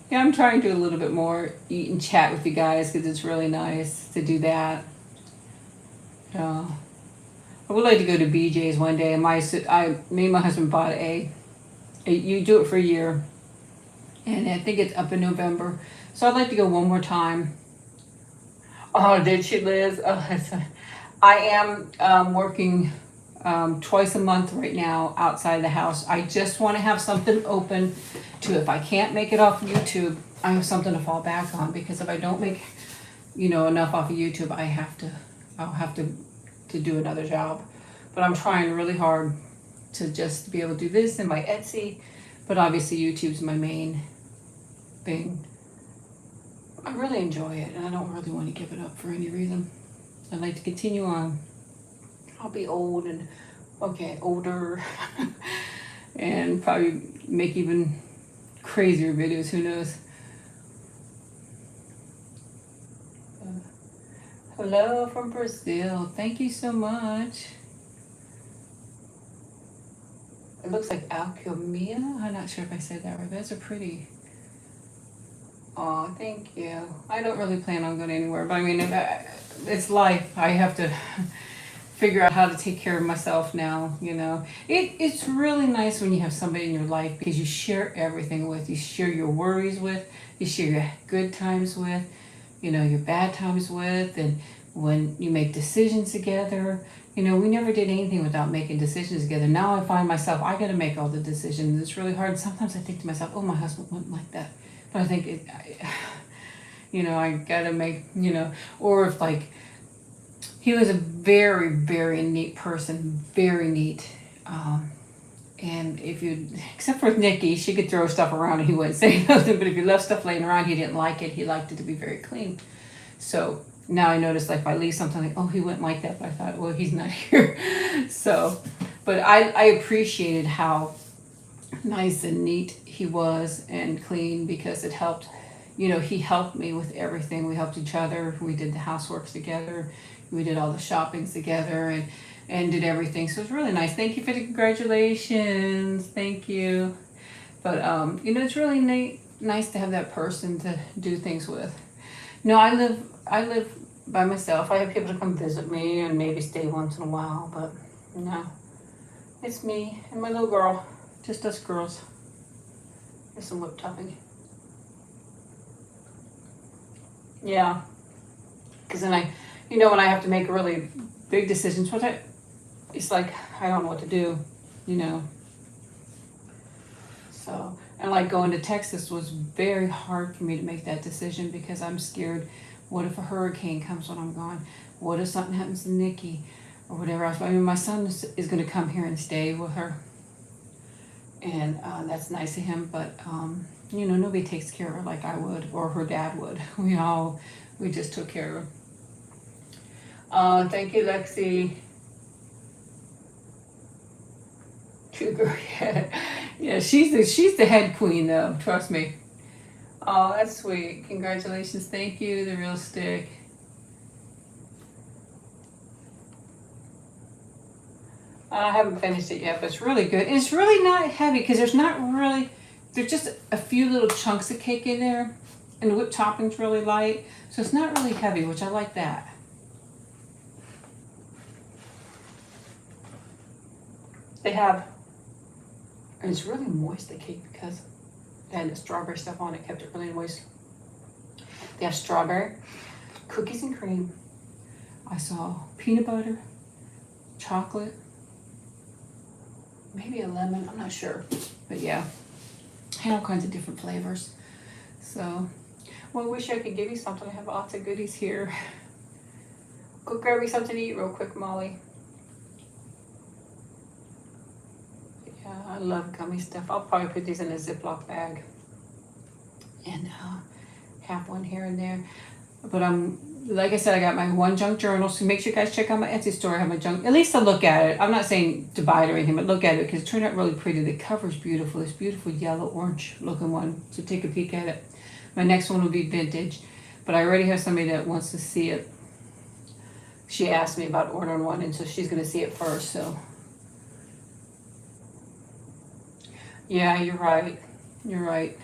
Yeah, I'm trying to do a little bit more, eat and chat with you guys because it's really nice to do that. I would like to go to BJ's one day. And me and my husband bought you do it for a year. And I think it's up in November. So I'd like to go one more time. Oh, did she, Liz? Oh, I am working twice a month right now outside the house. I just want to have something open to, if I can't make it off YouTube, I have something to fall back on, because if I don't make, enough off of YouTube, I'll have to do another job. But I'm trying really hard to just be able to do this and my Etsy, but obviously YouTube's my main thing. I really enjoy it, and I don't really want to give it up for any reason. I'd like to continue on. I'll be old and okay, older, and probably make even crazier videos, who knows. Hello from Brazil, thank you so much. It looks like Alchemia. I'm not sure if I said that right. Those are pretty. Oh, thank you. I don't really plan on going anywhere, but I mean, it's life. I have to figure out how to take care of myself now, you know. It's really nice when you have somebody in your life because you share everything with. You share your worries with, you share your good times with, you know, your bad times with, and when you make decisions together. You know, we never did anything without making decisions together. Now I find myself, I got to make all the decisions. It's really hard. Sometimes I think to myself, oh, my husband wouldn't like that. But I think, you know, I got to make, you know, or if like, he was a very, very neat person, very neat. And if you, except for Nikki, she could throw stuff around and he wouldn't say nothing. But if you left stuff laying around, he didn't like it. He liked it to be very clean. So now I notice, like, if I leave something, like, oh, he wouldn't like that. But I thought, well, he's not here. So, but I appreciated how nice and neat he was and clean because it helped. You know, he helped me with everything. We helped each other. We did the houseworks together. We did all the shoppings together and did everything. So it's really nice. Thank you for the congratulations. Thank you. But, you know, it's really nice to have that person to do things with. No, I live by myself. I have people to come visit me and maybe stay once in a while, but no. It's me and my little girl. Just us girls. There's some whipped topping. Yeah. Because then you know, when I have to make really big decisions, it's like, I don't know what to do, you know. So, and like going to Texas was very hard for me to make that decision because I'm scared. What if a hurricane comes when I'm gone? What if something happens to Nikki or whatever else? I mean, my son is going to come here and stay with her. And that's nice of him, but you know, nobody takes care of her like I would or her dad would. We just took care of her. Thank you, Lexi. Cougar, yeah, she's the head queen though. Trust me. Oh, that's sweet. Congratulations. Thank you, the real stick. I haven't finished it yet, but it's really good. It's really not heavy because there's just a few little chunks of cake in there, and the whipped topping's really light, so it's not really heavy, which I like that. They have, and it's really moist, the cake, because it had the strawberry stuff on it, kept it really moist. They have strawberry, cookies and cream. I saw peanut butter, chocolate, maybe a lemon, I'm not sure. But yeah, had all kinds of different flavors. So, well, I wish I could give you something. I have lots of goodies here. Go grab me something to eat real quick, Molly. Yeah, I love gummy stuff. I'll probably put these in a Ziploc bag and have one here and there. But like I said, I got my one junk journal, so make sure you guys check out my Etsy store. I have my junk, at least to look at it. I'm not saying to buy it or anything, but look at it because it turned out really pretty. The cover's beautiful. This beautiful yellow orange looking one. So take a peek at it. My next one will be vintage, but I already have somebody that wants to see it. She asked me about ordering one, and so she's going to see it first. So yeah, you're right. You're right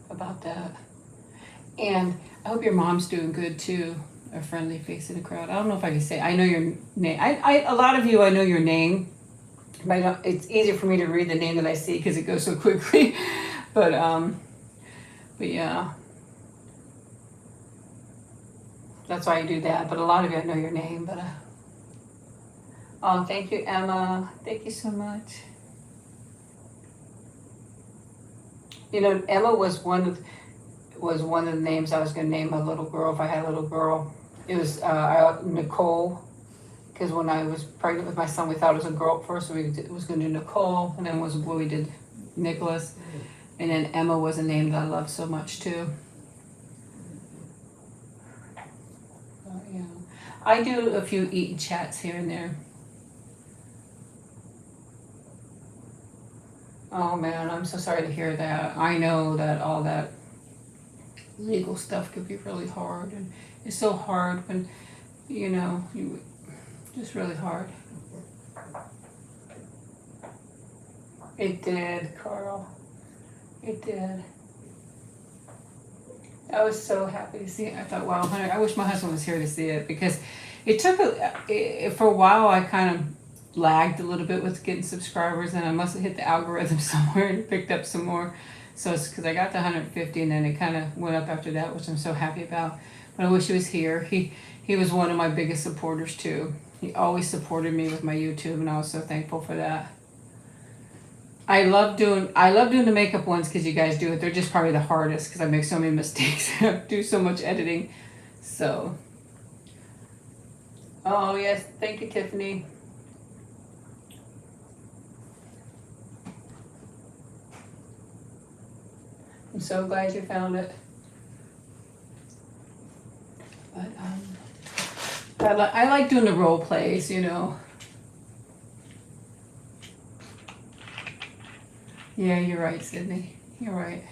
about that. And I hope your mom's doing good too. A friendly face in the crowd. I don't know if I can say. I know your name. A lot of you, I know your name, but it's easier for me to read the name that I see because it goes so quickly. But yeah, that's why I do that. But a lot of you, I know your name. But oh, thank you, Emma. Thank you so much. You know, Emma was one of the names I was going to name my little girl if I had a little girl. It was Nicole, because when I was pregnant with my son, we thought it was a girl at first, so we was going to do Nicole, and then was a boy, we did Nicholas, and then Emma was a name that I loved so much too. Yeah. I do a few eat and chats here and there. Oh man, I'm so sorry to hear that. I know that all that legal stuff could be really hard, and it's so hard when, you just really hard. It did, Carl. It did. I was so happy to see it. I thought, wow, honey, I wish my husband was here to see it, because it took for a while. I kind of lagged a little bit with getting subscribers, and I must have hit the algorithm somewhere and picked up some more. So it's because I got to 150, and then it kind of went up after that, which I'm so happy about. But I wish he was here. He was one of my biggest supporters too. He always supported me with my YouTube, and I was so thankful for that. I love doing the makeup ones because you guys do it. They're just probably the hardest because I make so many mistakes. I do so much editing. So, oh yes, thank you, Tiffany. I'm so glad you found it. But I like doing the role plays, Yeah, you're right, Sydney. You're right.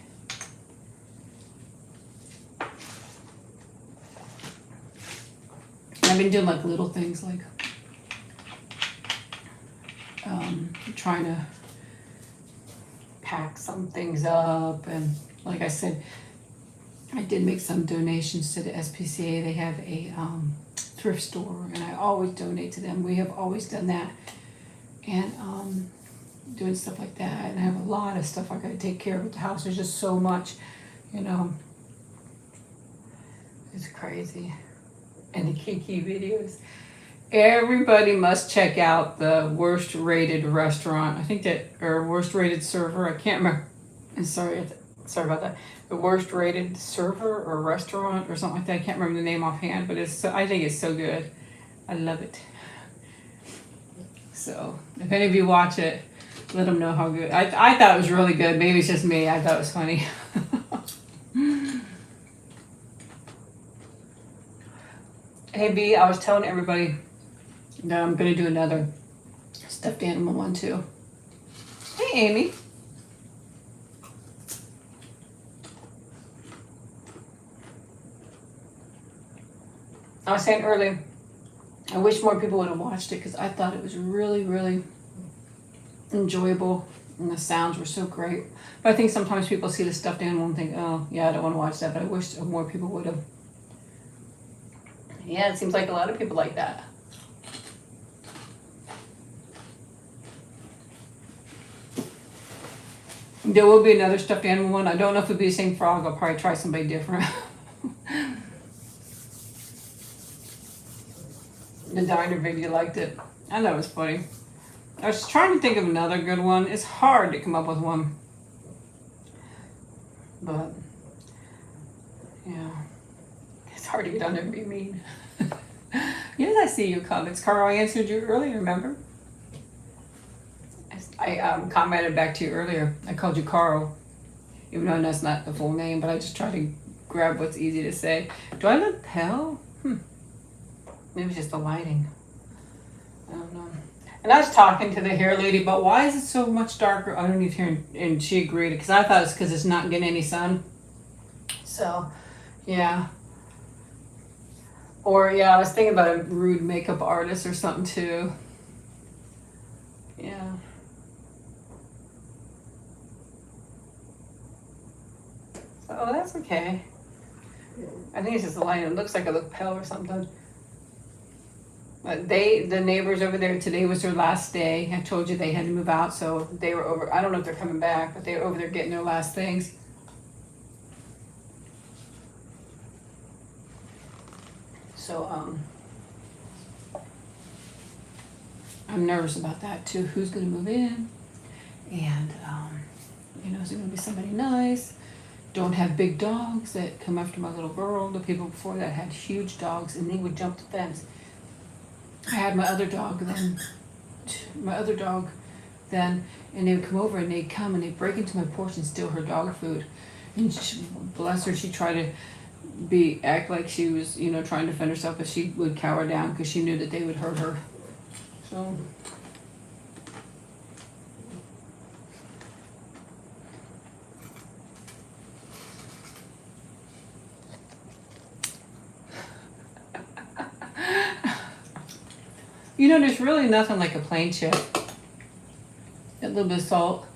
I've been doing like little things like trying to pack some things up, and like I said, I did make some donations to the SPCA. They have a thrift store, and I always donate to them. We have always done that, and doing stuff like that. And I have a lot of stuff I gotta take care of at the house. There's just so much, It's crazy. And the Kiki videos. Everybody must check out the worst rated restaurant. I think or worst rated server. I can't remember. I'm sorry about that. The worst rated server or restaurant or something like that. I can't remember the name offhand, but I think it's so good. I love it. So if any of you watch it, let them know how good. I thought it was really good. Maybe it's just me. I thought it was funny. Hey B, I was telling everybody that I'm going to do another stuffed animal one too. Hey Amy. I was saying earlier, I wish more people would have watched it because I thought it was really, really enjoyable, and the sounds were so great. But I think sometimes people see the stuffed animal and think, oh yeah, I don't want to watch that, but I wish more people would have. Yeah, it seems like a lot of people like that. There will be another stuffed animal one. I don't know if it'll be the same frog. I'll probably try somebody different. The diner video liked it. I thought it was funny. I was trying to think of another good one. It's hard to come up with one. But, yeah. It's hard to get on there and be mean. Yes, I see your comments. Carl, I answered you earlier, remember? I commented back to you earlier. I called you Carl, even though that's not the full name, but I just try to grab what's easy to say. Do I look pale? Maybe it's just the lighting. I don't know. And I was talking to the hair lady, but why is it so much darker underneath here? And she agreed, because I thought it's because it's not getting any sun. So, yeah. Or, yeah, I was thinking about a rude makeup artist or something, too. Yeah. So, oh, that's okay. I think it's just the light. It looks like I look pale or something. But the neighbors over there, today was their last day. I told you they had to move out, so they were over. I don't know if they're coming back, but they were over there getting their last things. So, I'm nervous about that too. Who's going to move in? And, is it going to be somebody nice? Don't have big dogs that come after my little girl. The people before that had huge dogs, and they would jump the fence. I had my other dog then, and they would come over and they'd come and they'd break into my porch and steal her dog food. And bless her, she tried to act like she was, trying to defend herself, but she would cower down because she knew that they would hurt her. So, You know, there's really nothing like a plain chip. A little bit of salt,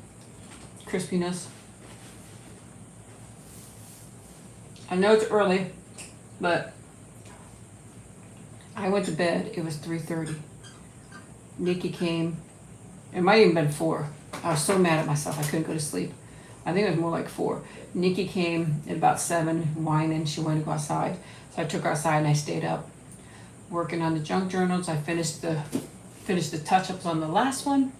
crispiness. I know it's early, but I went to bed. It was 3:30. Nikki came. It might even been 4. I was so mad at myself I couldn't go to sleep. I think it was more like 4. Nikki came at about 7, whining. She wanted to go outside. So I took her outside and I stayed up working on the junk journals. I finished the touch-ups on the last one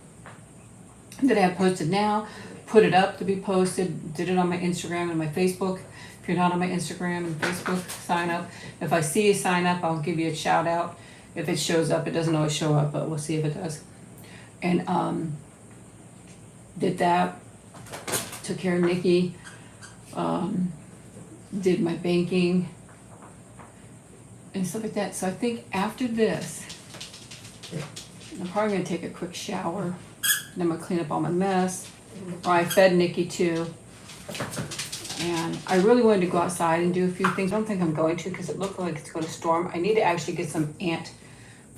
that I have posted now, put it up to be posted, did it on my Instagram and my Facebook. If you're not on my Instagram and Facebook, sign up. If I see you sign up, I'll give you a shout out. If it shows up, it doesn't always show up, but we'll see if it does. And did that, took care of Nikki, did my banking and stuff like that. So I think after this, I'm probably gonna take a quick shower. And I'm gonna clean up all my mess. Or I fed Nikki too. And I really wanted to go outside and do a few things. I don't think I'm going to because it looked like it's going to storm. I need to actually get some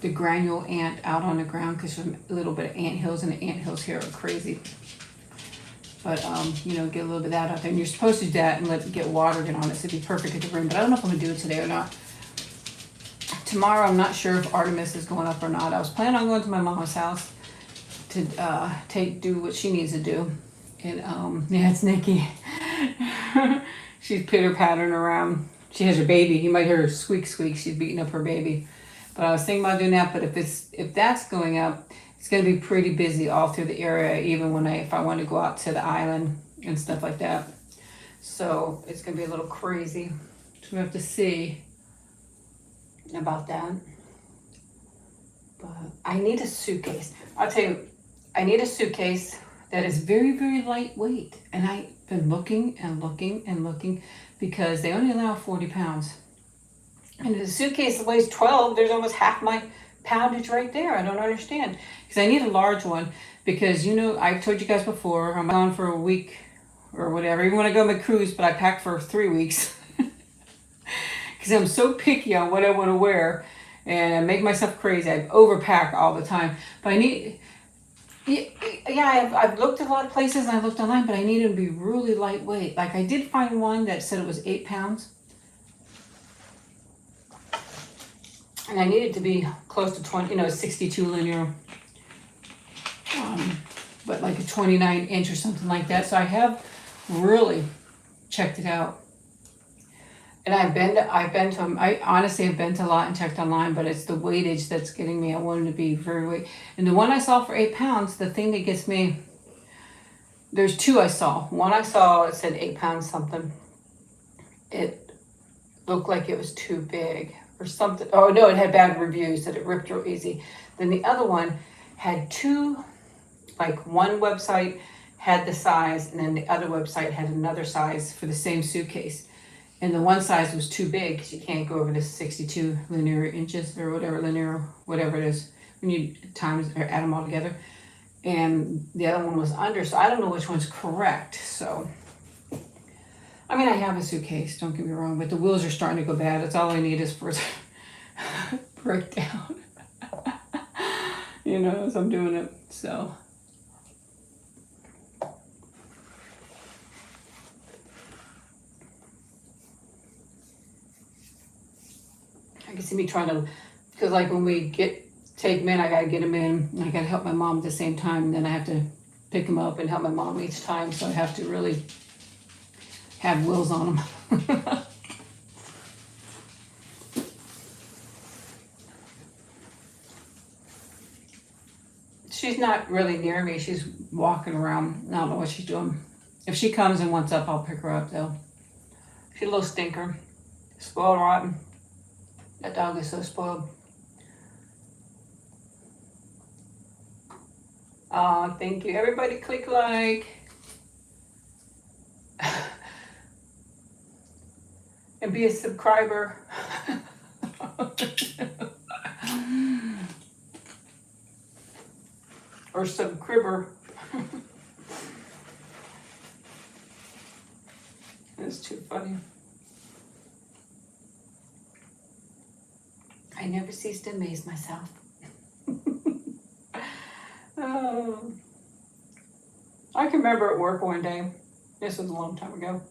the granule ant out on the ground because there's a little bit of ant hills, and the ant hills here are crazy. But you know, get a little bit of that out there. And you're supposed to do that and let it get water get on it, so it'd be perfect in the room. But I don't know if I'm gonna do it today or not. Tomorrow, I'm not sure if Artemis is going up or not. I was planning on going to my mom's house to do what she needs to do. And yeah, it's Nikki. She's pitter-pattering around. She has her baby. You might hear her squeak squeak. She's beating up her baby. But I was thinking about doing that. But if that's going up, it's going to be pretty busy all through the area, even if I want to go out to the island and stuff like that. So it's going to be a little crazy. So we have to see about that. But I need a suitcase. I'll tell you, I need a suitcase that is very, very lightweight. And I've been looking and looking and looking because they only allow 40 pounds. And if the suitcase weighs 12, there's almost half my poundage right there. I don't understand. Because I need a large one because, you know, I've told you guys before, I'm gone for a week or whatever. Even when I go on my cruise, but I pack for 3 weeks. Because I'm so picky on what I want to wear. And I make myself crazy. I overpack all the time. But I need... Yeah, I've looked at a lot of places and I looked online, but I need them to be really lightweight. Like I did find one that said it was 8 pounds. And I need it to be close to 20, you know, 62 linear. But like a 29 inch or something like that. So I have really checked it out. And I honestly have been to a lot and checked online, but it's the weightage that's getting me. I wanted to be very weight. And the one I saw for 8 pounds, the thing that gets me, there's 2 I saw. One I saw, it said 8 pounds something. It looked like it was too big or something. Oh no, it had bad reviews that it ripped real easy. Then the other one had 2, like one website had the size and then the other website had another size for the same suitcase. And the one size was too big because you can't go over the 62 linear inches or whatever it is when you times or add them all together. And the other one was under, so I don't know which one's correct. So, I mean, I have a suitcase, don't get me wrong, but the wheels are starting to go bad. That's all I need is for it to break down. You know, as I'm doing it, so. I can see me trying to, because like when we take them in, I got to get them in. And I got to help my mom at the same time. And then I have to pick them up and help my mom each time. So I have to really have wheels on them. She's not really near me. She's walking around. I don't know what she's doing. If she comes and wants up, I'll pick her up though. She's a little stinker. Spoiled rotten. That dog is so spoiled. Oh, thank you. Everybody click like. And be a subscriber. Or subscriber. That's too funny. I never cease to amaze myself. I can remember at work one day, this was a long time ago,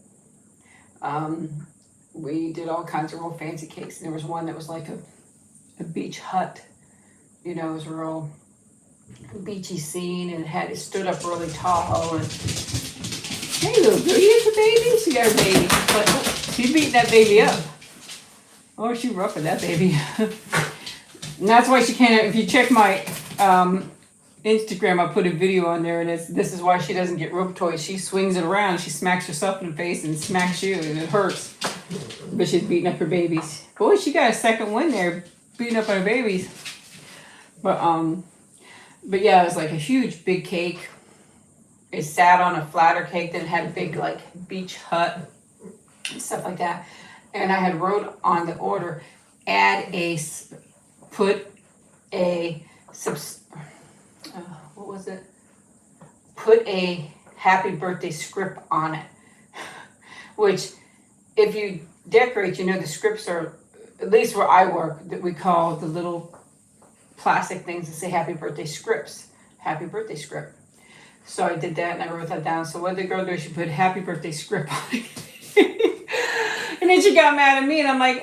we did all kinds of real fancy cakes, and there was one that was like a beach hut. You know, it was a real beachy scene, and it stood up really tall. And hey, little girl, you have a baby? She got a baby. But she's beating that baby up. Oh, she roughing that baby. And that's why she can't. If you check my Instagram, I put a video on there, and this is why she doesn't get rope toys. She swings it around, she smacks herself in the face and smacks you, and it hurts. But she's beating up her babies. Boy, she got a second win there, beating up her babies. But yeah, it was like a huge big cake. It sat on a flatter cake that had a big like beach hut and stuff like that. And I had wrote on the order, put a happy birthday script on it. Which, if you decorate, you know the scripts are, at least where I work, that we call the little plastic things that say happy birthday scripts. Happy birthday script. So I did that and I wrote that down. So what the girl do, she put happy birthday script on it. And then she got mad at me, and I'm like,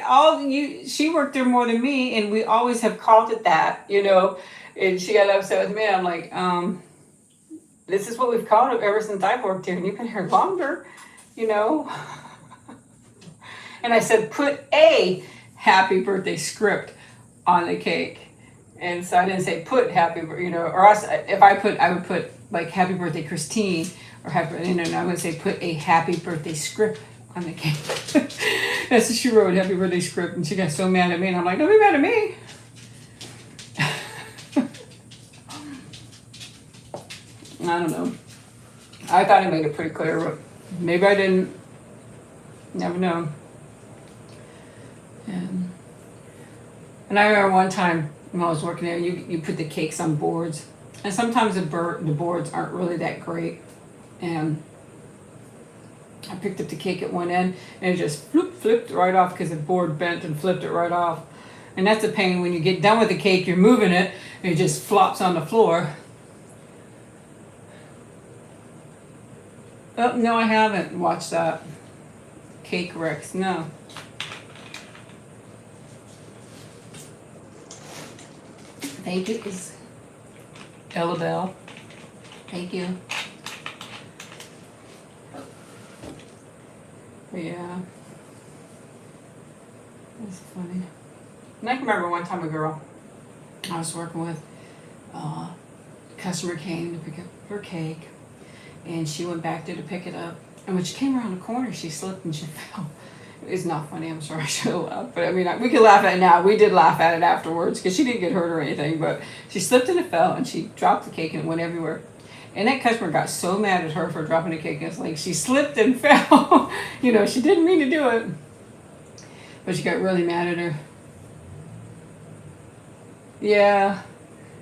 she worked there more than me, and we always have called it that, you know. And she got upset with me. I'm like, this is what we've called it ever since I've worked here, and you've been here longer, you know. And I said, put a happy birthday script on the cake. And so I didn't say put happy, you know, or else if I would put like happy birthday Christine, or happy, you know, I would say put a happy birthday script on the cake. That's what she wrote, happy birthday script, and she got so mad at me, and I'm like, don't be mad at me. I don't know. I thought I made it pretty clear, but maybe I didn't. Never know. And I remember one time when I was working there, you put the cakes on boards, and sometimes the boards aren't really that great, and I picked up the cake at one end, and it just flipped right off because the board bent and flipped it right off. And that's a pain when you get done with the cake, you're moving it, and it just flops on the floor. Oh, no, I haven't watched that. Cake wrecks, no. Thank you, Ella Bell. Thank you. But yeah, that's funny. And I can remember one time a girl I was working with, a customer came to pick up her cake, and she went back there to pick it up. And when she came around the corner, she slipped and she fell. It's not funny, I'm sorry I should have laughed. But I mean, we can laugh at it now. We did laugh at it afterwards because she didn't get hurt or anything. But she slipped and it fell, and she dropped the cake and it went everywhere. And that customer got so mad at her for dropping the cake. It's like she slipped and fell. You know, she didn't mean to do it. But she got really mad at her. Yeah.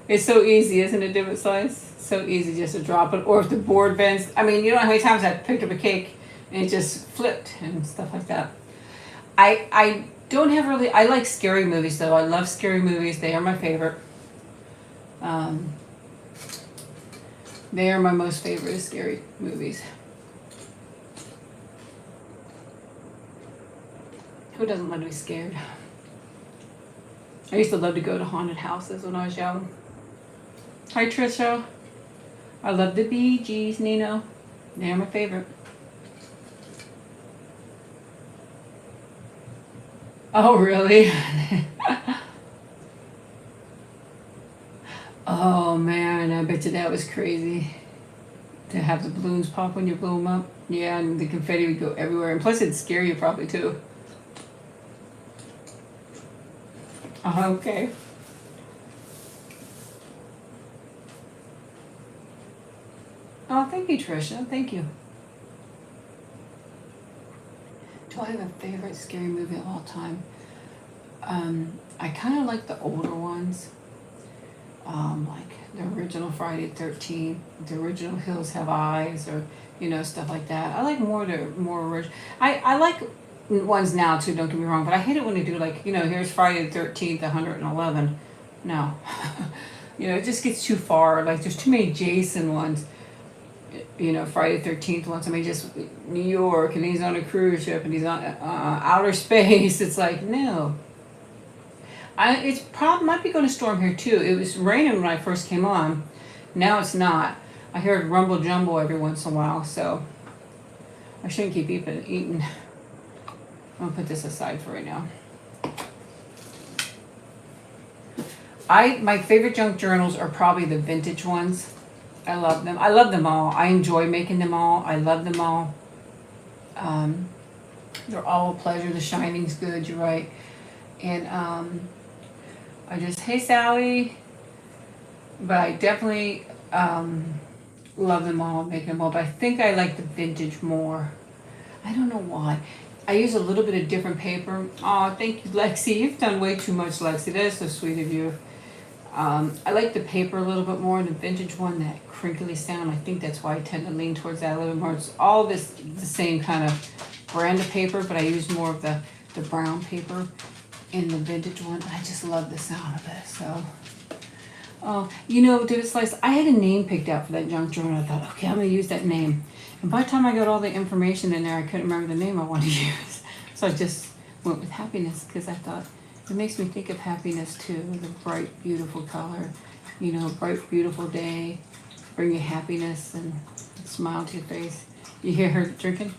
It's so easy, isn't it, Divot Slice? So easy just to drop it. Or if the board bends. I mean, you know how many times I picked up a cake and it just flipped and stuff like that. I don't have really... I like scary movies, though. I love scary movies. They are my favorite. They are my most favorite scary movies. Who doesn't want to be scared? I used to love to go to haunted houses when I was young. Hi, Trisha. I love the Bee Gees, Nino. They're my favorite. Oh, really? Oh man, I bet you that was crazy to have the balloons pop when you blow them up. Yeah, and the confetti would go everywhere, and plus it'd scare you probably too. Okay. Oh, thank you, Trisha. Thank you. Do I have a favorite scary movie of all time? I kind of like the older ones. Like the original Friday the 13th, the original Hills Have Eyes, or, you know, stuff like that. I like more original. I like ones now too, don't get me wrong, but I hate it when they do like, you know, here's Friday the 13th, 111. No. You know, it just gets too far. Like there's too many Jason ones. You know, Friday the 13th ones. I mean, just New York, and he's on a cruise ship, and he's on outer space. It's like, no. It's probably might be going to storm here too. It was raining when I first came on. Now it's not. I hear it rumble jumble every once in a while, so I shouldn't keep eating. I'm gonna put this aside for right now. My favorite junk journals are probably the vintage ones. I love them. I love them all. I enjoy making them all. I love them all. They're all a pleasure. The shining's good. You're right. And I just, hey Sally. But I definitely love them all, make them all. But I think I like the vintage more. I don't know why. I use a little bit of different paper. Oh, thank you, Lexi. You've done way too much, Lexi. That is so sweet of you. I like the paper a little bit more, the vintage one, that crinkly sound. I think that's why I tend to lean towards that a little more. It's all the same kind of brand of paper, but I use more of the brown paper in the vintage one. I just love the sound of it. So, you know, David Slice, I had a name picked out for that junk journal. I thought, okay, I'm going to use that name. And by the time I got all the information in there, I couldn't remember the name I wanted to use. So I just went with happiness, because I thought it makes me think of happiness too. The bright, beautiful color, you know, bright, beautiful day, bring you happiness and a smile to your face. You hear her drinking?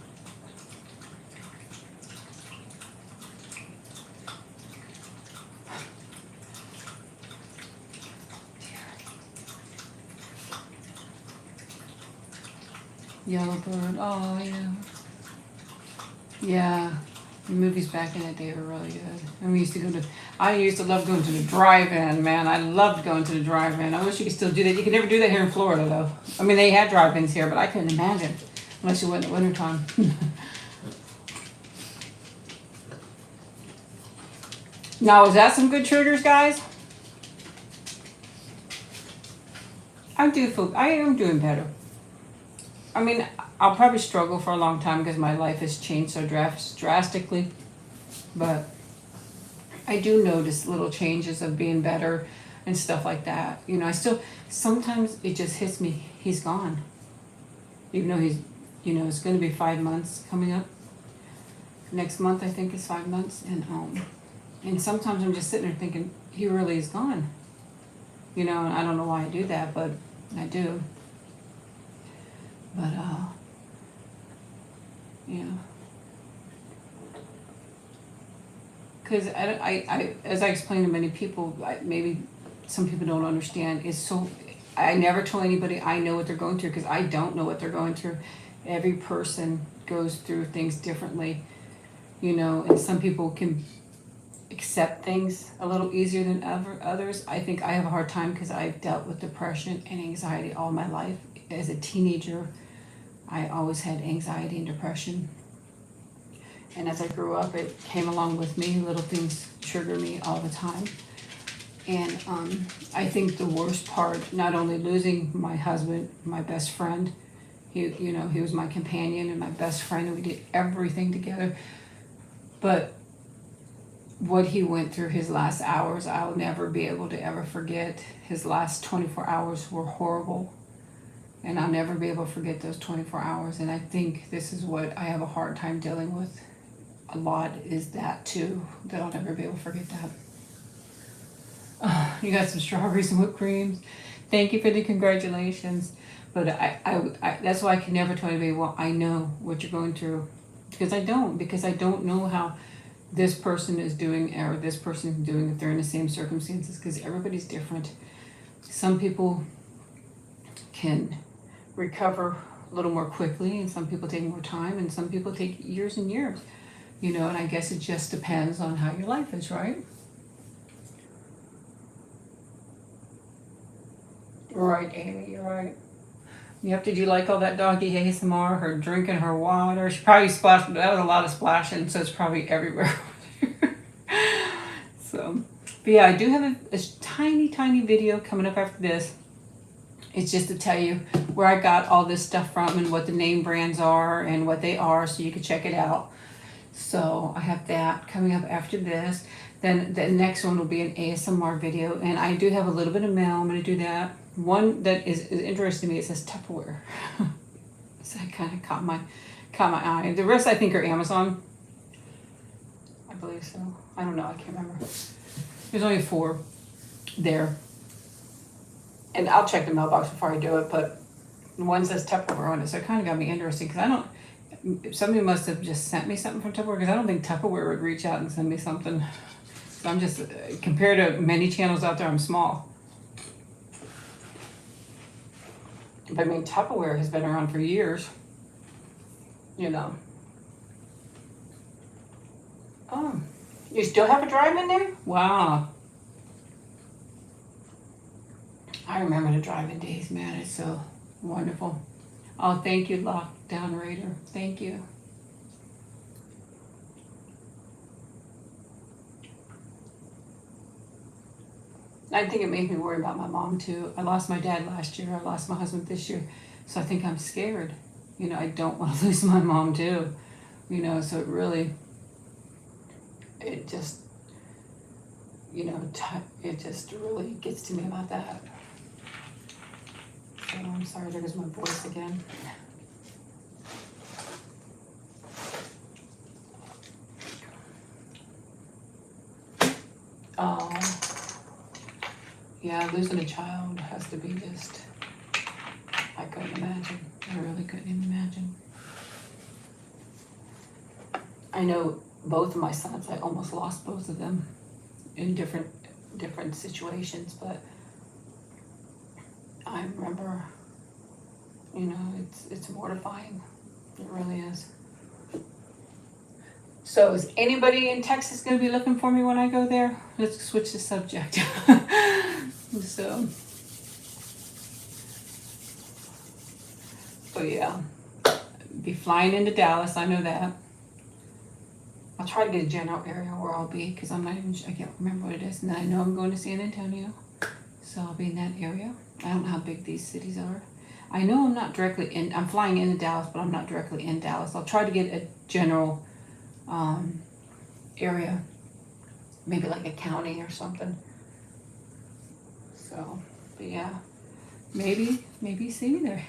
Yellow bird. Oh, yeah. Yeah. The movies back in the day were really good. And I used to love going to the drive-in, man. I loved going to the drive-in. I wish you could still do that. You could never do that here in Florida, though. I mean, they had drive-ins here, but I couldn't imagine. Unless you went in the wintertime. Now, is that some good triggers, guys? I am doing better. I mean, I'll probably struggle for a long time because my life has changed so drastically. But I do notice little changes of being better and stuff like that. You know, sometimes it just hits me, he's gone. Even though it's going to be 5 months coming up. Next month, I think, is 5 months. And sometimes I'm just sitting there thinking, he really is gone. You know, and I don't know why I do that, but I do. But, yeah. Because as I explained to many people, maybe some people don't understand, I never tell anybody I know what they're going through, because I don't know what they're going through. Every person goes through things differently, you know, and some people can accept things a little easier than others. I think I have a hard time because I've dealt with depression and anxiety all my life. As a teenager, I always had anxiety and depression. And as I grew up, it came along with me. Little things trigger me all the time. And I think the worst part, not only losing my husband, my best friend, he was my companion and my best friend, and we did everything together. But what he went through his last hours, I'll never be able to ever forget. His last 24 hours were horrible. And I'll never be able to forget those 24 hours. And I think this is what I have a hard time dealing with a lot, is that too, that I'll never be able to forget that. You got some strawberries and whipped creams. Thank you for the congratulations. But I that's why I can never tell anybody, well, I know what you're going through. Because I don't know how this person is doing, or this person is doing, if they're in the same circumstances, because everybody's different. Some people can recover a little more quickly, and some people take more time, and some people take years and years, you know, and I guess it just depends on how your life is, right? Right, Amy, you're right. Yep, did you like all that doggy ASMR, her drinking her water? She probably splashed, that was a lot of splashing, so it's probably everywhere. So, but yeah, I do have a tiny, tiny video coming up after this. It's just to tell you where I got all this stuff from and what the name brands are and what they are, so you can check it out. So I have that coming up after this. Then the next one will be an ASMR video, and I do have a little bit of mail. I'm going to do that. One that is interesting to me, it says Tupperware. So that kind of caught my eye. The rest I think are Amazon. I believe so. I don't know. I can't remember. There's only 4 there. And I'll check the mailbox before I do it, but the one says Tupperware on it, so it kind of got me interested because I don't. Somebody must have just sent me something from Tupperware because I don't think Tupperware would reach out and send me something. So I'm just, compared to many channels out there, I'm small. But I mean, Tupperware has been around for years. You know. Oh, you still have a drive-in there? Wow. I remember the drive-in days, man. It's so wonderful. Oh, thank you, Lockdown Raider. Thank you. I think it made me worry about my mom too. I lost my dad last year. I lost my husband this year. So I think I'm scared. You know, I don't want to lose my mom too. You know, so it just, you know, it just really gets to me about that. So I'm sorry, there goes my voice again. Yeah, losing a child has to be just, I couldn't imagine. I really couldn't even imagine. I know both of my sons, I almost lost both of them in different situations, but I remember, you know, it's mortifying. It really is. So is anybody in Texas going to be looking for me when I go there? Let's switch the subject. So yeah, be flying into Dallas. I know that. I'll try to get a general area where I'll be because I'm not even. I can't remember what it is. And then I know I'm going to San Antonio, so I'll be in that area. I don't know how big these cities are. I know I'm not directly in. I'm flying into Dallas, but I'm not directly in Dallas. I'll try to get a general area, maybe like a county or something. So, but yeah, maybe see me there.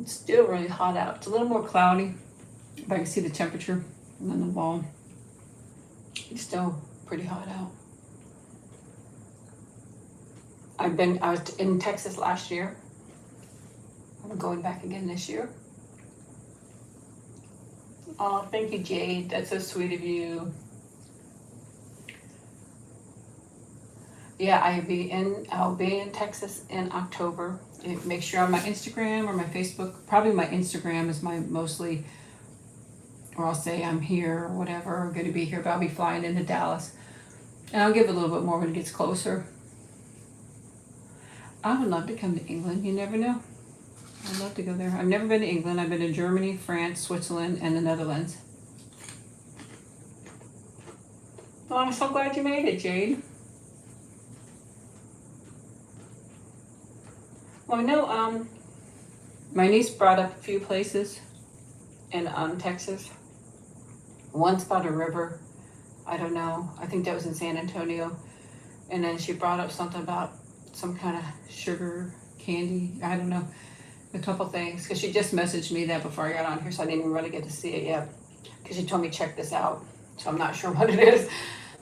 It's still really hot out. It's a little more cloudy, but I can see the temperature on the wall. It's still pretty hot out. I was in Texas last year. I'm going back again this year. Oh, thank you, Jade. That's so sweet of you. Yeah, I'll be in Texas in October. Make sure on my Instagram or my Facebook. Probably my Instagram is my mostly, or I'll say I'm here or whatever. I'm going to be here, but I'll be flying into Dallas. And I'll give a little bit more when it gets closer. I would love to come to England. You never know. I'd love to go there. I've never been to England. I've been to Germany, France, Switzerland, and the Netherlands. Well, I'm so glad you made it, Jade. Well, I know my niece brought up a few places in Texas. Once by the river. I don't know. I think that was in San Antonio. And then she brought up something about some kind of sugar candy. I don't know. A couple things. Because she just messaged me that before I got on here, so I didn't even really get to see it yet. Because she told me check this out. So I'm not sure what it is.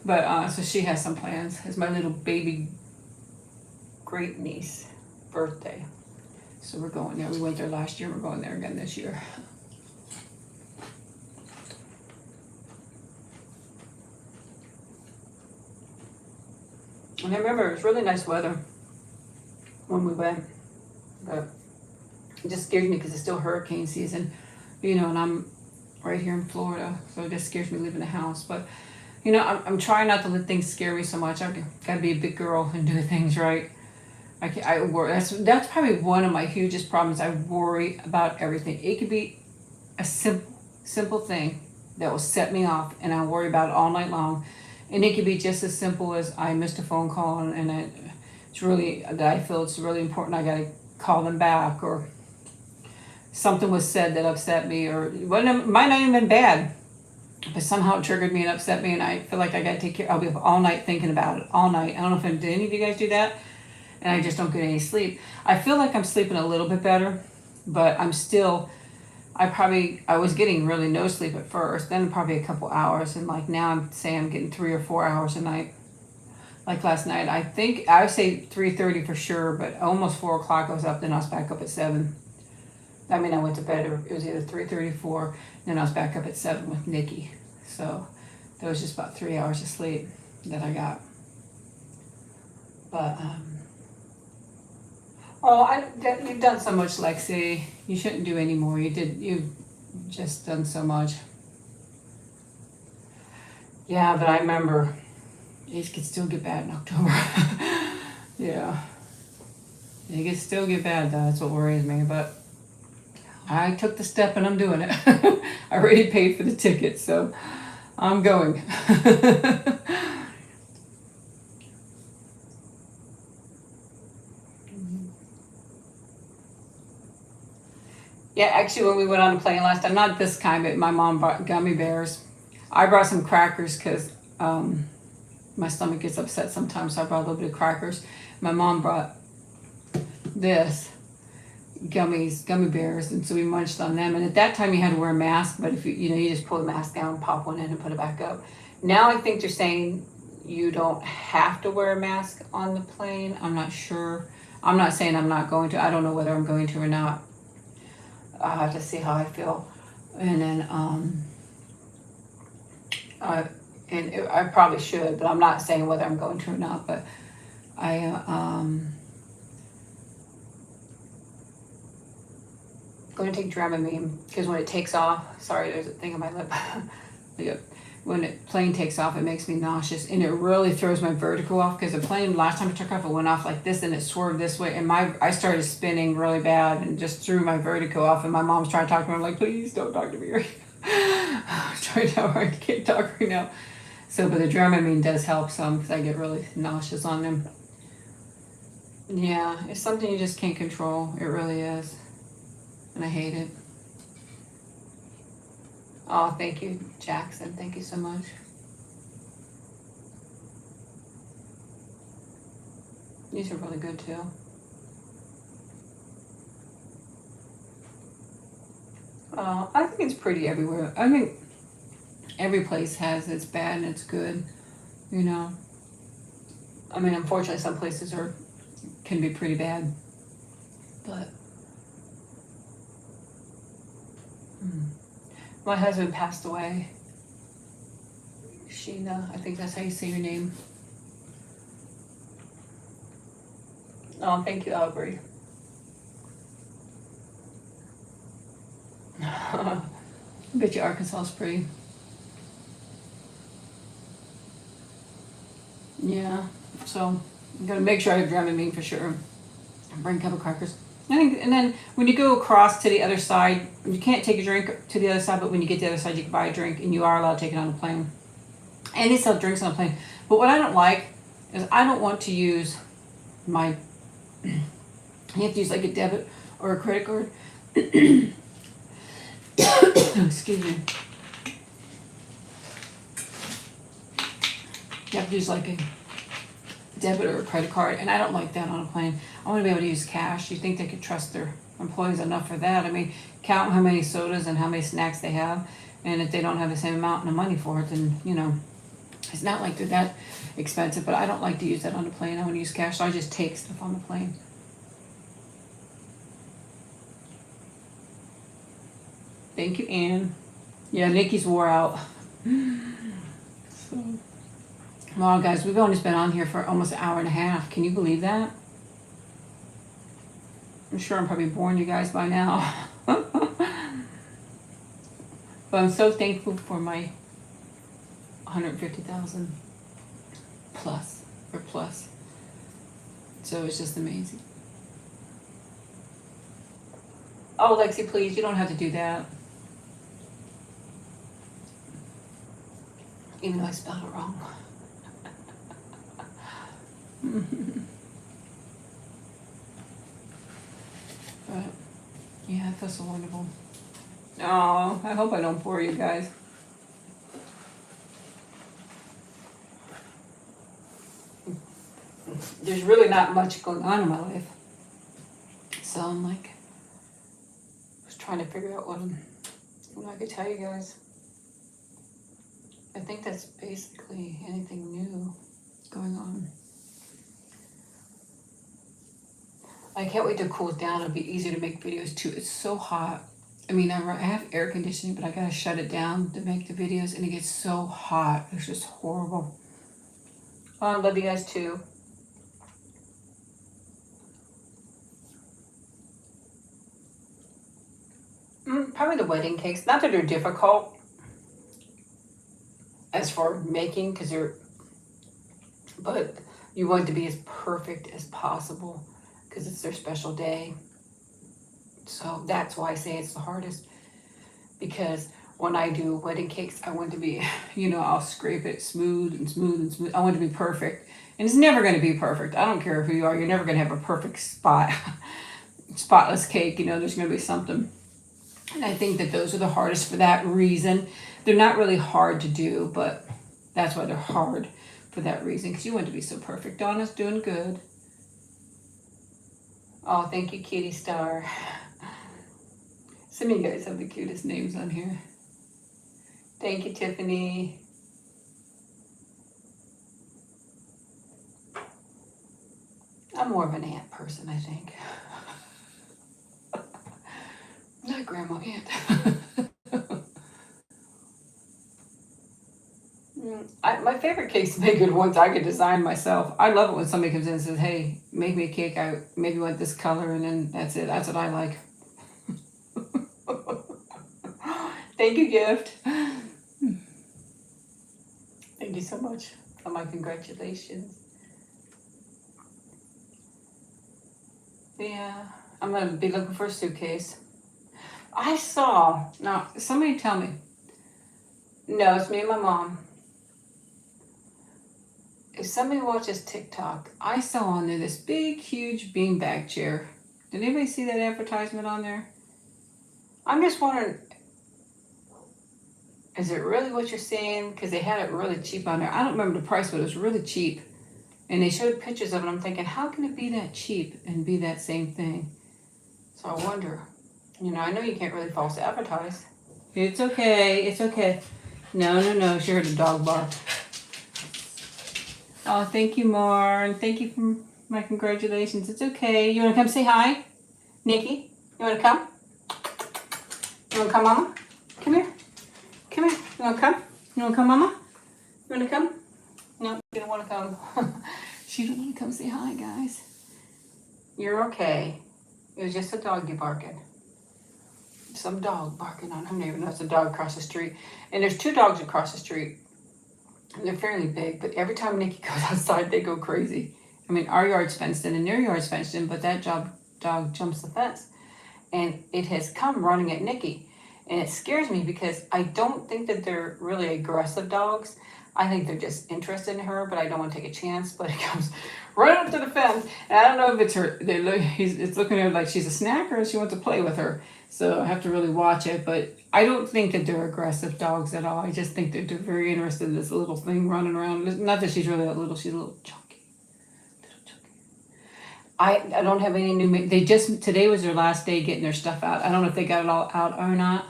But so she has some plans. It's my little baby great niece birthday. So we're going there. We went there last year. We're going there again this year. And I remember it was really nice weather when we went, but it just scares me because it's still hurricane season, you know, and I'm right here in Florida, so it just scares me leaving the house. But, you know, I'm trying not to let things scare me so much. I've got to be a big girl and do things right. I worry. That's probably one of my hugest problems. I worry about everything. It could be a simple thing that will set me off, and I worry about it all night long. And it could be just as simple as I missed a phone call and it's really, that I feel it's really important. I got to call them back, or something was said that upset me, or it might not even been bad, but somehow it triggered me and upset me, and I feel like I got to take care. I'll be up all night thinking about it, all night. I don't know if did any of you guys do that, and I just don't get any sleep. I feel like I'm sleeping a little bit better, but I'm still. I was getting really no sleep at first, then probably a couple hours, and like now I'm saying I'm getting 3 or 4 hours a night. Like last night, I think I would say 3:30 for sure, but almost 4 o'clock I was up. Then I was back up at 7. I mean, I went to bed. It was either 3:34, then I was back up at 7 with Nikki. So that was just about 3 hours of sleep that I got. But you've done so much, Lexi. You shouldn't do any more. You've just done so much. Yeah, but I remember it could still get bad in October. Yeah. It could still get bad, though. That's what worries me. But I took the step and I'm doing it. I already paid for the ticket, so I'm going. Yeah, actually, when we went on the plane last time, not this kind, but my mom brought gummy bears. I brought some crackers because my stomach gets upset sometimes, so I brought a little bit of crackers. My mom brought this gummy bears, and so we munched on them. And at that time, you had to wear a mask, but if you just pull the mask down, pop one in, and put it back up. Now I think they're saying you don't have to wear a mask on the plane. I'm not sure. I'm not saying I'm not going to. I don't know whether I'm going to or not. I have to see how I feel, and then I probably should, but I'm not saying whether I'm going to or not. But I going to take Dramamine because when it takes off, sorry, there's a thing on my lip. When the plane takes off, it makes me nauseous, and it really throws my vertigo off because the plane last time it took off, it went off like this and it swerved this way, and I started spinning really bad and just threw my vertigo off. And my mom's trying to talk to me. I'm like, please don't talk to me right now. I'm trying to tell her I can't talk right now. So, but the Dramamine does help some because I get really nauseous on them. Yeah, it's something you just can't control. It really is, and I hate it. Oh, thank you, Jackson. Thank you so much. These are really good too. I think it's pretty everywhere. I mean, every place has its bad and its good, you know. I mean, unfortunately, some places can be pretty bad, but. My husband passed away. Sheena, I think that's how you say your name. Oh, thank you, Aubrey. I bet you Arkansas is pretty. Yeah, so I'm gonna make sure I have Dramamine for sure. Bring a couple crackers. And then when you go across to the other side, you can't take a drink to the other side, but when you get to the other side, you can buy a drink, and you are allowed to take it on the plane. And they sell drinks on the plane. But what I don't like is I don't want to use my, you have to use like a debit or a credit card. Excuse me. You have to use like a debit or a credit card, and I don't like that on a plane. I want to be able to use cash. You think they could trust their employees enough for that? I mean, count how many sodas and how many snacks they have, and if they don't have the same amount of money for it, then it's not like they're that expensive. But I don't like to use that on the plane. I want to use cash, so I just take stuff on the plane. Thank you, Anne. Yeah, Nikki's wore out. So. Well, guys, we've only been on here for almost an hour and a half. Can you believe that? I'm sure I'm probably boring you guys by now. But I'm so thankful for my 150,000 plus. So it's just amazing. Oh, Lexi, please, you don't have to do that. Even though I spelled it wrong. But Yeah, it feels so wonderful. Oh, I hope I don't bore you guys. There's really not much going on in my life. So I'm like, just trying to figure out what I could tell you guys. I think that's basically anything new going on. I can't wait to cool it down. It'll be easier to make videos too. It's so hot. I mean, I have air conditioning, but I gotta shut it down to make the videos, and it gets so hot. It's just horrible. Oh, I love you guys too. Probably the wedding cakes. Not that they're difficult as for making, but you want it to be as perfect as possible because it's their special day. So that's why I say it's the hardest, because when I do wedding cakes, I want it to be, I'll scrape it smooth and smooth and smooth. I want it to be perfect. And it's never going to be perfect. I don't care who you are. You're never going to have a perfect spotless cake. There's going to be something. And I think that those are the hardest for that reason. They're not really hard to do, but that's why they're hard for that reason, because you want it to be so perfect. Donna's doing good. Oh, thank you, Kitty Star. Some of you guys have the cutest names on here. Thank you, Tiffany. I'm more of an ant person, I think. Not grandma ant. My favorite cakes to make are the ones I could design myself. I love it when somebody comes in and says, hey, make me a cake. I maybe want this color, and then that's it. That's what I like. Thank you, Gift. Thank you so much for my congratulations. Yeah, I'm going to be looking for a suitcase. Now, somebody tell me. No, it's me and my mom. If somebody watches TikTok, I saw on there this big, huge beanbag chair. Did anybody see that advertisement on there? I'm just wondering, is it really what you're seeing? Because they had it really cheap on there. I don't remember the price, but it was really cheap. And they showed pictures of it. I'm thinking, how can it be that cheap and be that same thing? So I wonder. I know you can't really false advertise. It's okay. It's okay. No. She heard a dog bark. Oh, thank you, Mar. And thank you for my congratulations. It's okay. You want to come say hi? Nikki, you want to come? You want to come, Mama? Come here. Come here. You want to come? You want to come, Mama? You want to come? No, you don't want to come. She don't want to come say hi, guys. You're okay. It was just a doggy barking. Some dog barking on her neighbor. That's a dog across the street. And there's 2 dogs across the street. And they're fairly big, but every time Nikki goes outside, they go crazy. I mean, our yard's fenced in and their yard's fenced in, but that dog jumps the fence. And it has come running at Nikki. And it scares me because I don't think that they're really aggressive dogs. I think they're just interested in her, but I don't want to take a chance. But it comes right up to the fence. And I don't know if it's her. It's looking at her like she's a snack or she wants to play with her. So I have to really watch it. But I don't think that they're aggressive dogs at all. I just think that they're very interested in this little thing running around. Not that she's really that little. She's a little chunky. I don't have any new. Today was their last day getting their stuff out. I don't know if they got it all out or not.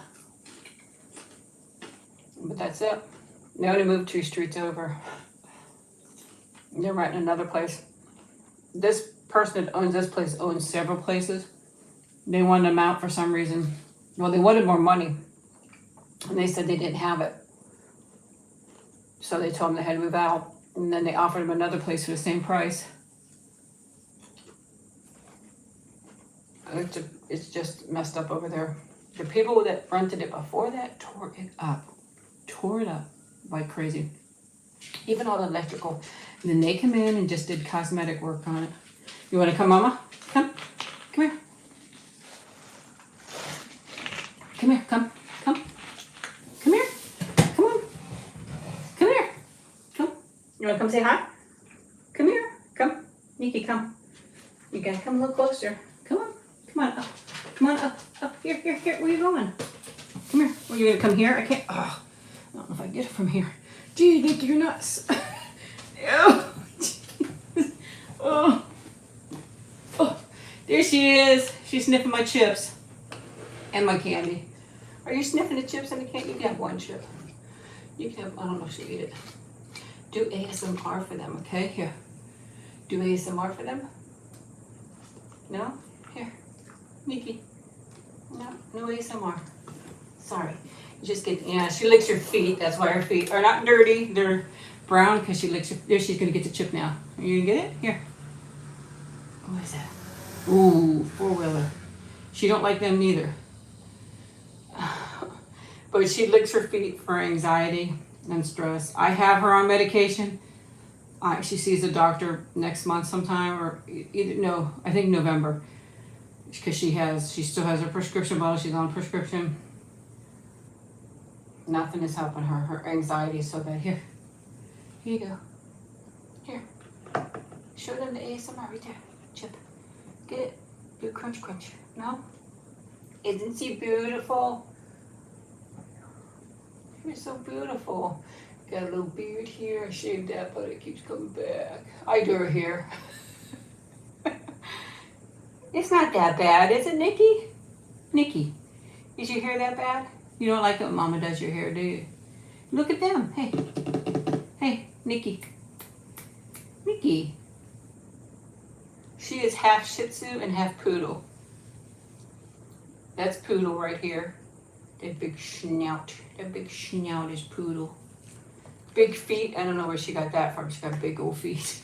But that's it. They only moved 2 streets over. They're right in another place. This person that owns this place owns several places. They wanted them out for some reason. Well, they wanted more money. And they said they didn't have it. So they told them they had to move out. And then they offered them another place for the same price. It's just messed up over there. The people that rented it before that tore it up like crazy. Even all the electrical. And then they come in and just did cosmetic work on it. You want to come, Mama? Come here. Come here, come here. Come on. Come here. Come. You want to come say hi? Come here. Come. Nikki, come. You gotta come a little closer. Come on. Come on. Oh. Come on, up, here. Where are you going? Come here. Are you gonna come here? I can't, oh, I don't know if I get it from here. Gee, Nikki, you're nuts. Oh, oh, there she is. She's sniffing my chips and my candy. Are you sniffing the chips and the candy? You can have one chip. You can have, I don't know if she'll eat it. Do ASMR for them, okay? Here. Do ASMR for them? No? Here. Nikki. No ASMR. Sorry. You just get, yeah, she licks your feet. That's why her feet are not dirty. They're brown because she licks your, there, she's going to get the chip now. Are you going to get it? Here. What is that? Ooh, four-wheeler. She don't like them neither. But she licks her feet for anxiety and stress. I have her on medication. She sees a doctor next month sometime, or either, no, I think November, because she still has her prescription bottle. She's on a prescription. Nothing is helping her. Her anxiety is so bad. Here you go. Here, show them the ASMR right there. Chip, get it. Do crunch. No, isn't she beautiful? You're so beautiful. Got a little beard here. I shaved that, but it keeps coming back. I do her hair. It's not that bad, is it, Nikki? Nikki, is your hair that bad? You don't like it when Mama does your hair, do you? Look at them. Hey, Nikki. Nikki. She is half Shih Tzu and half Poodle. That's Poodle right here. That big snout. That big snout is Poodle. Big feet. I don't know where she got that from. She got big old feet.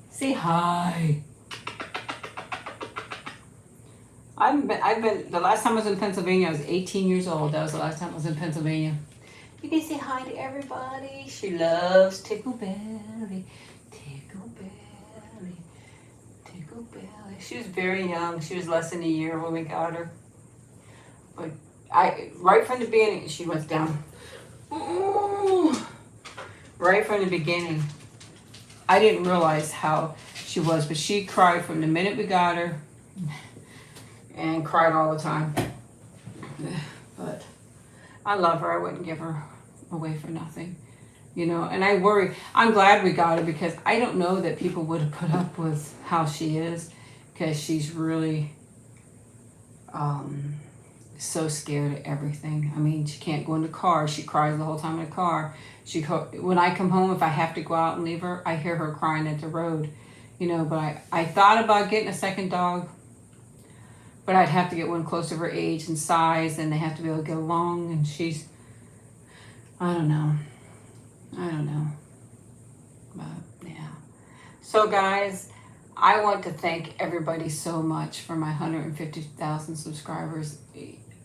Say hi. I've been, the last time I was in Pennsylvania, I was 18 years old. That was the last time I was in Pennsylvania. You can say hi to everybody. She loves Tickleberry. Tickleberry. She was very young. She was less than a year when we got her. But right from the beginning, she was down. Ooh. Right from the beginning. I didn't realize how she was, but she cried from the minute we got her and cried all the time. But I love her. I wouldn't give her away for nothing, you know, and I worry. I'm glad we got her because I don't know that people would have put up with how she is, because she's really so scared of everything. I mean, she can't go in the car. She cries the whole time in the car. When I come home, if I have to go out and leave her, I hear her crying at the road, you know. But I thought about getting a second dog, but I'd have to get one close to her age and size, and they have to be able to get along. And she's, I don't know. But yeah. So guys, I want to thank everybody so much for my 150,000 subscribers.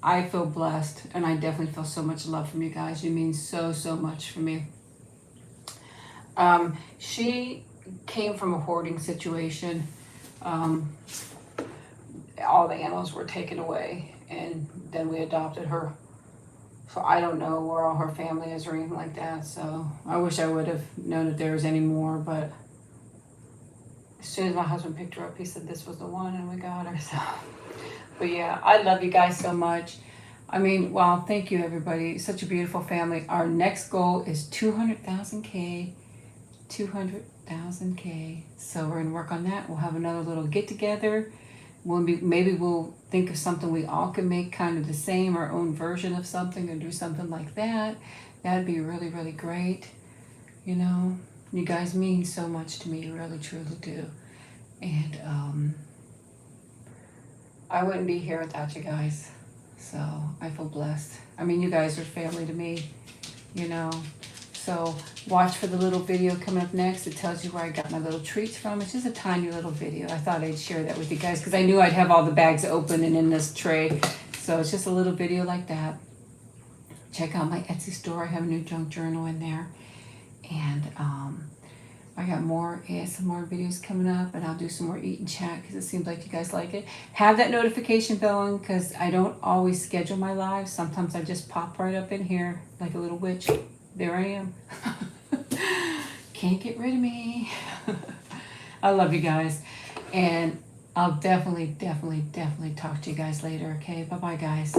I feel blessed, and I definitely feel so much love from you guys. You mean so much for me. She came from a hoarding situation. All the animals were taken away, and then we adopted her. So I don't know where all her family is or anything like that. So I wish I would have known if there was any more, but as soon as my husband picked her up, he said this was the one, and we got her. So, but yeah, I love you guys so much. I mean, wow, thank you everybody. Such a beautiful family. Our next goal is 200,000K. 200,000K. So we're gonna work on that. We'll have another little get together. Maybe we'll think of something we all can make kind of the same, our own version of something, or do something like that. That'd be really, really great. You know, you guys mean so much to me. You really, truly do. And I wouldn't be here without you guys. So I feel blessed. I mean, you guys are family to me, you know. So watch for the little video coming up next. It tells you where I got my little treats from. It's just a tiny little video. I thought I'd share that with you guys because I knew I'd have all the bags open and in this tray. So it's just a little video like that. Check out my Etsy store. I have a new junk journal in there. And I got more ASMR videos coming up, and I'll do some more eat and chat because it seems like you guys like it. Have that notification bell on because I don't always schedule my lives. Sometimes I just pop right up in here like a little witch. There I am. Can't get rid of me. I love you guys. And I'll definitely talk to you guys later, okay? Bye-bye, guys.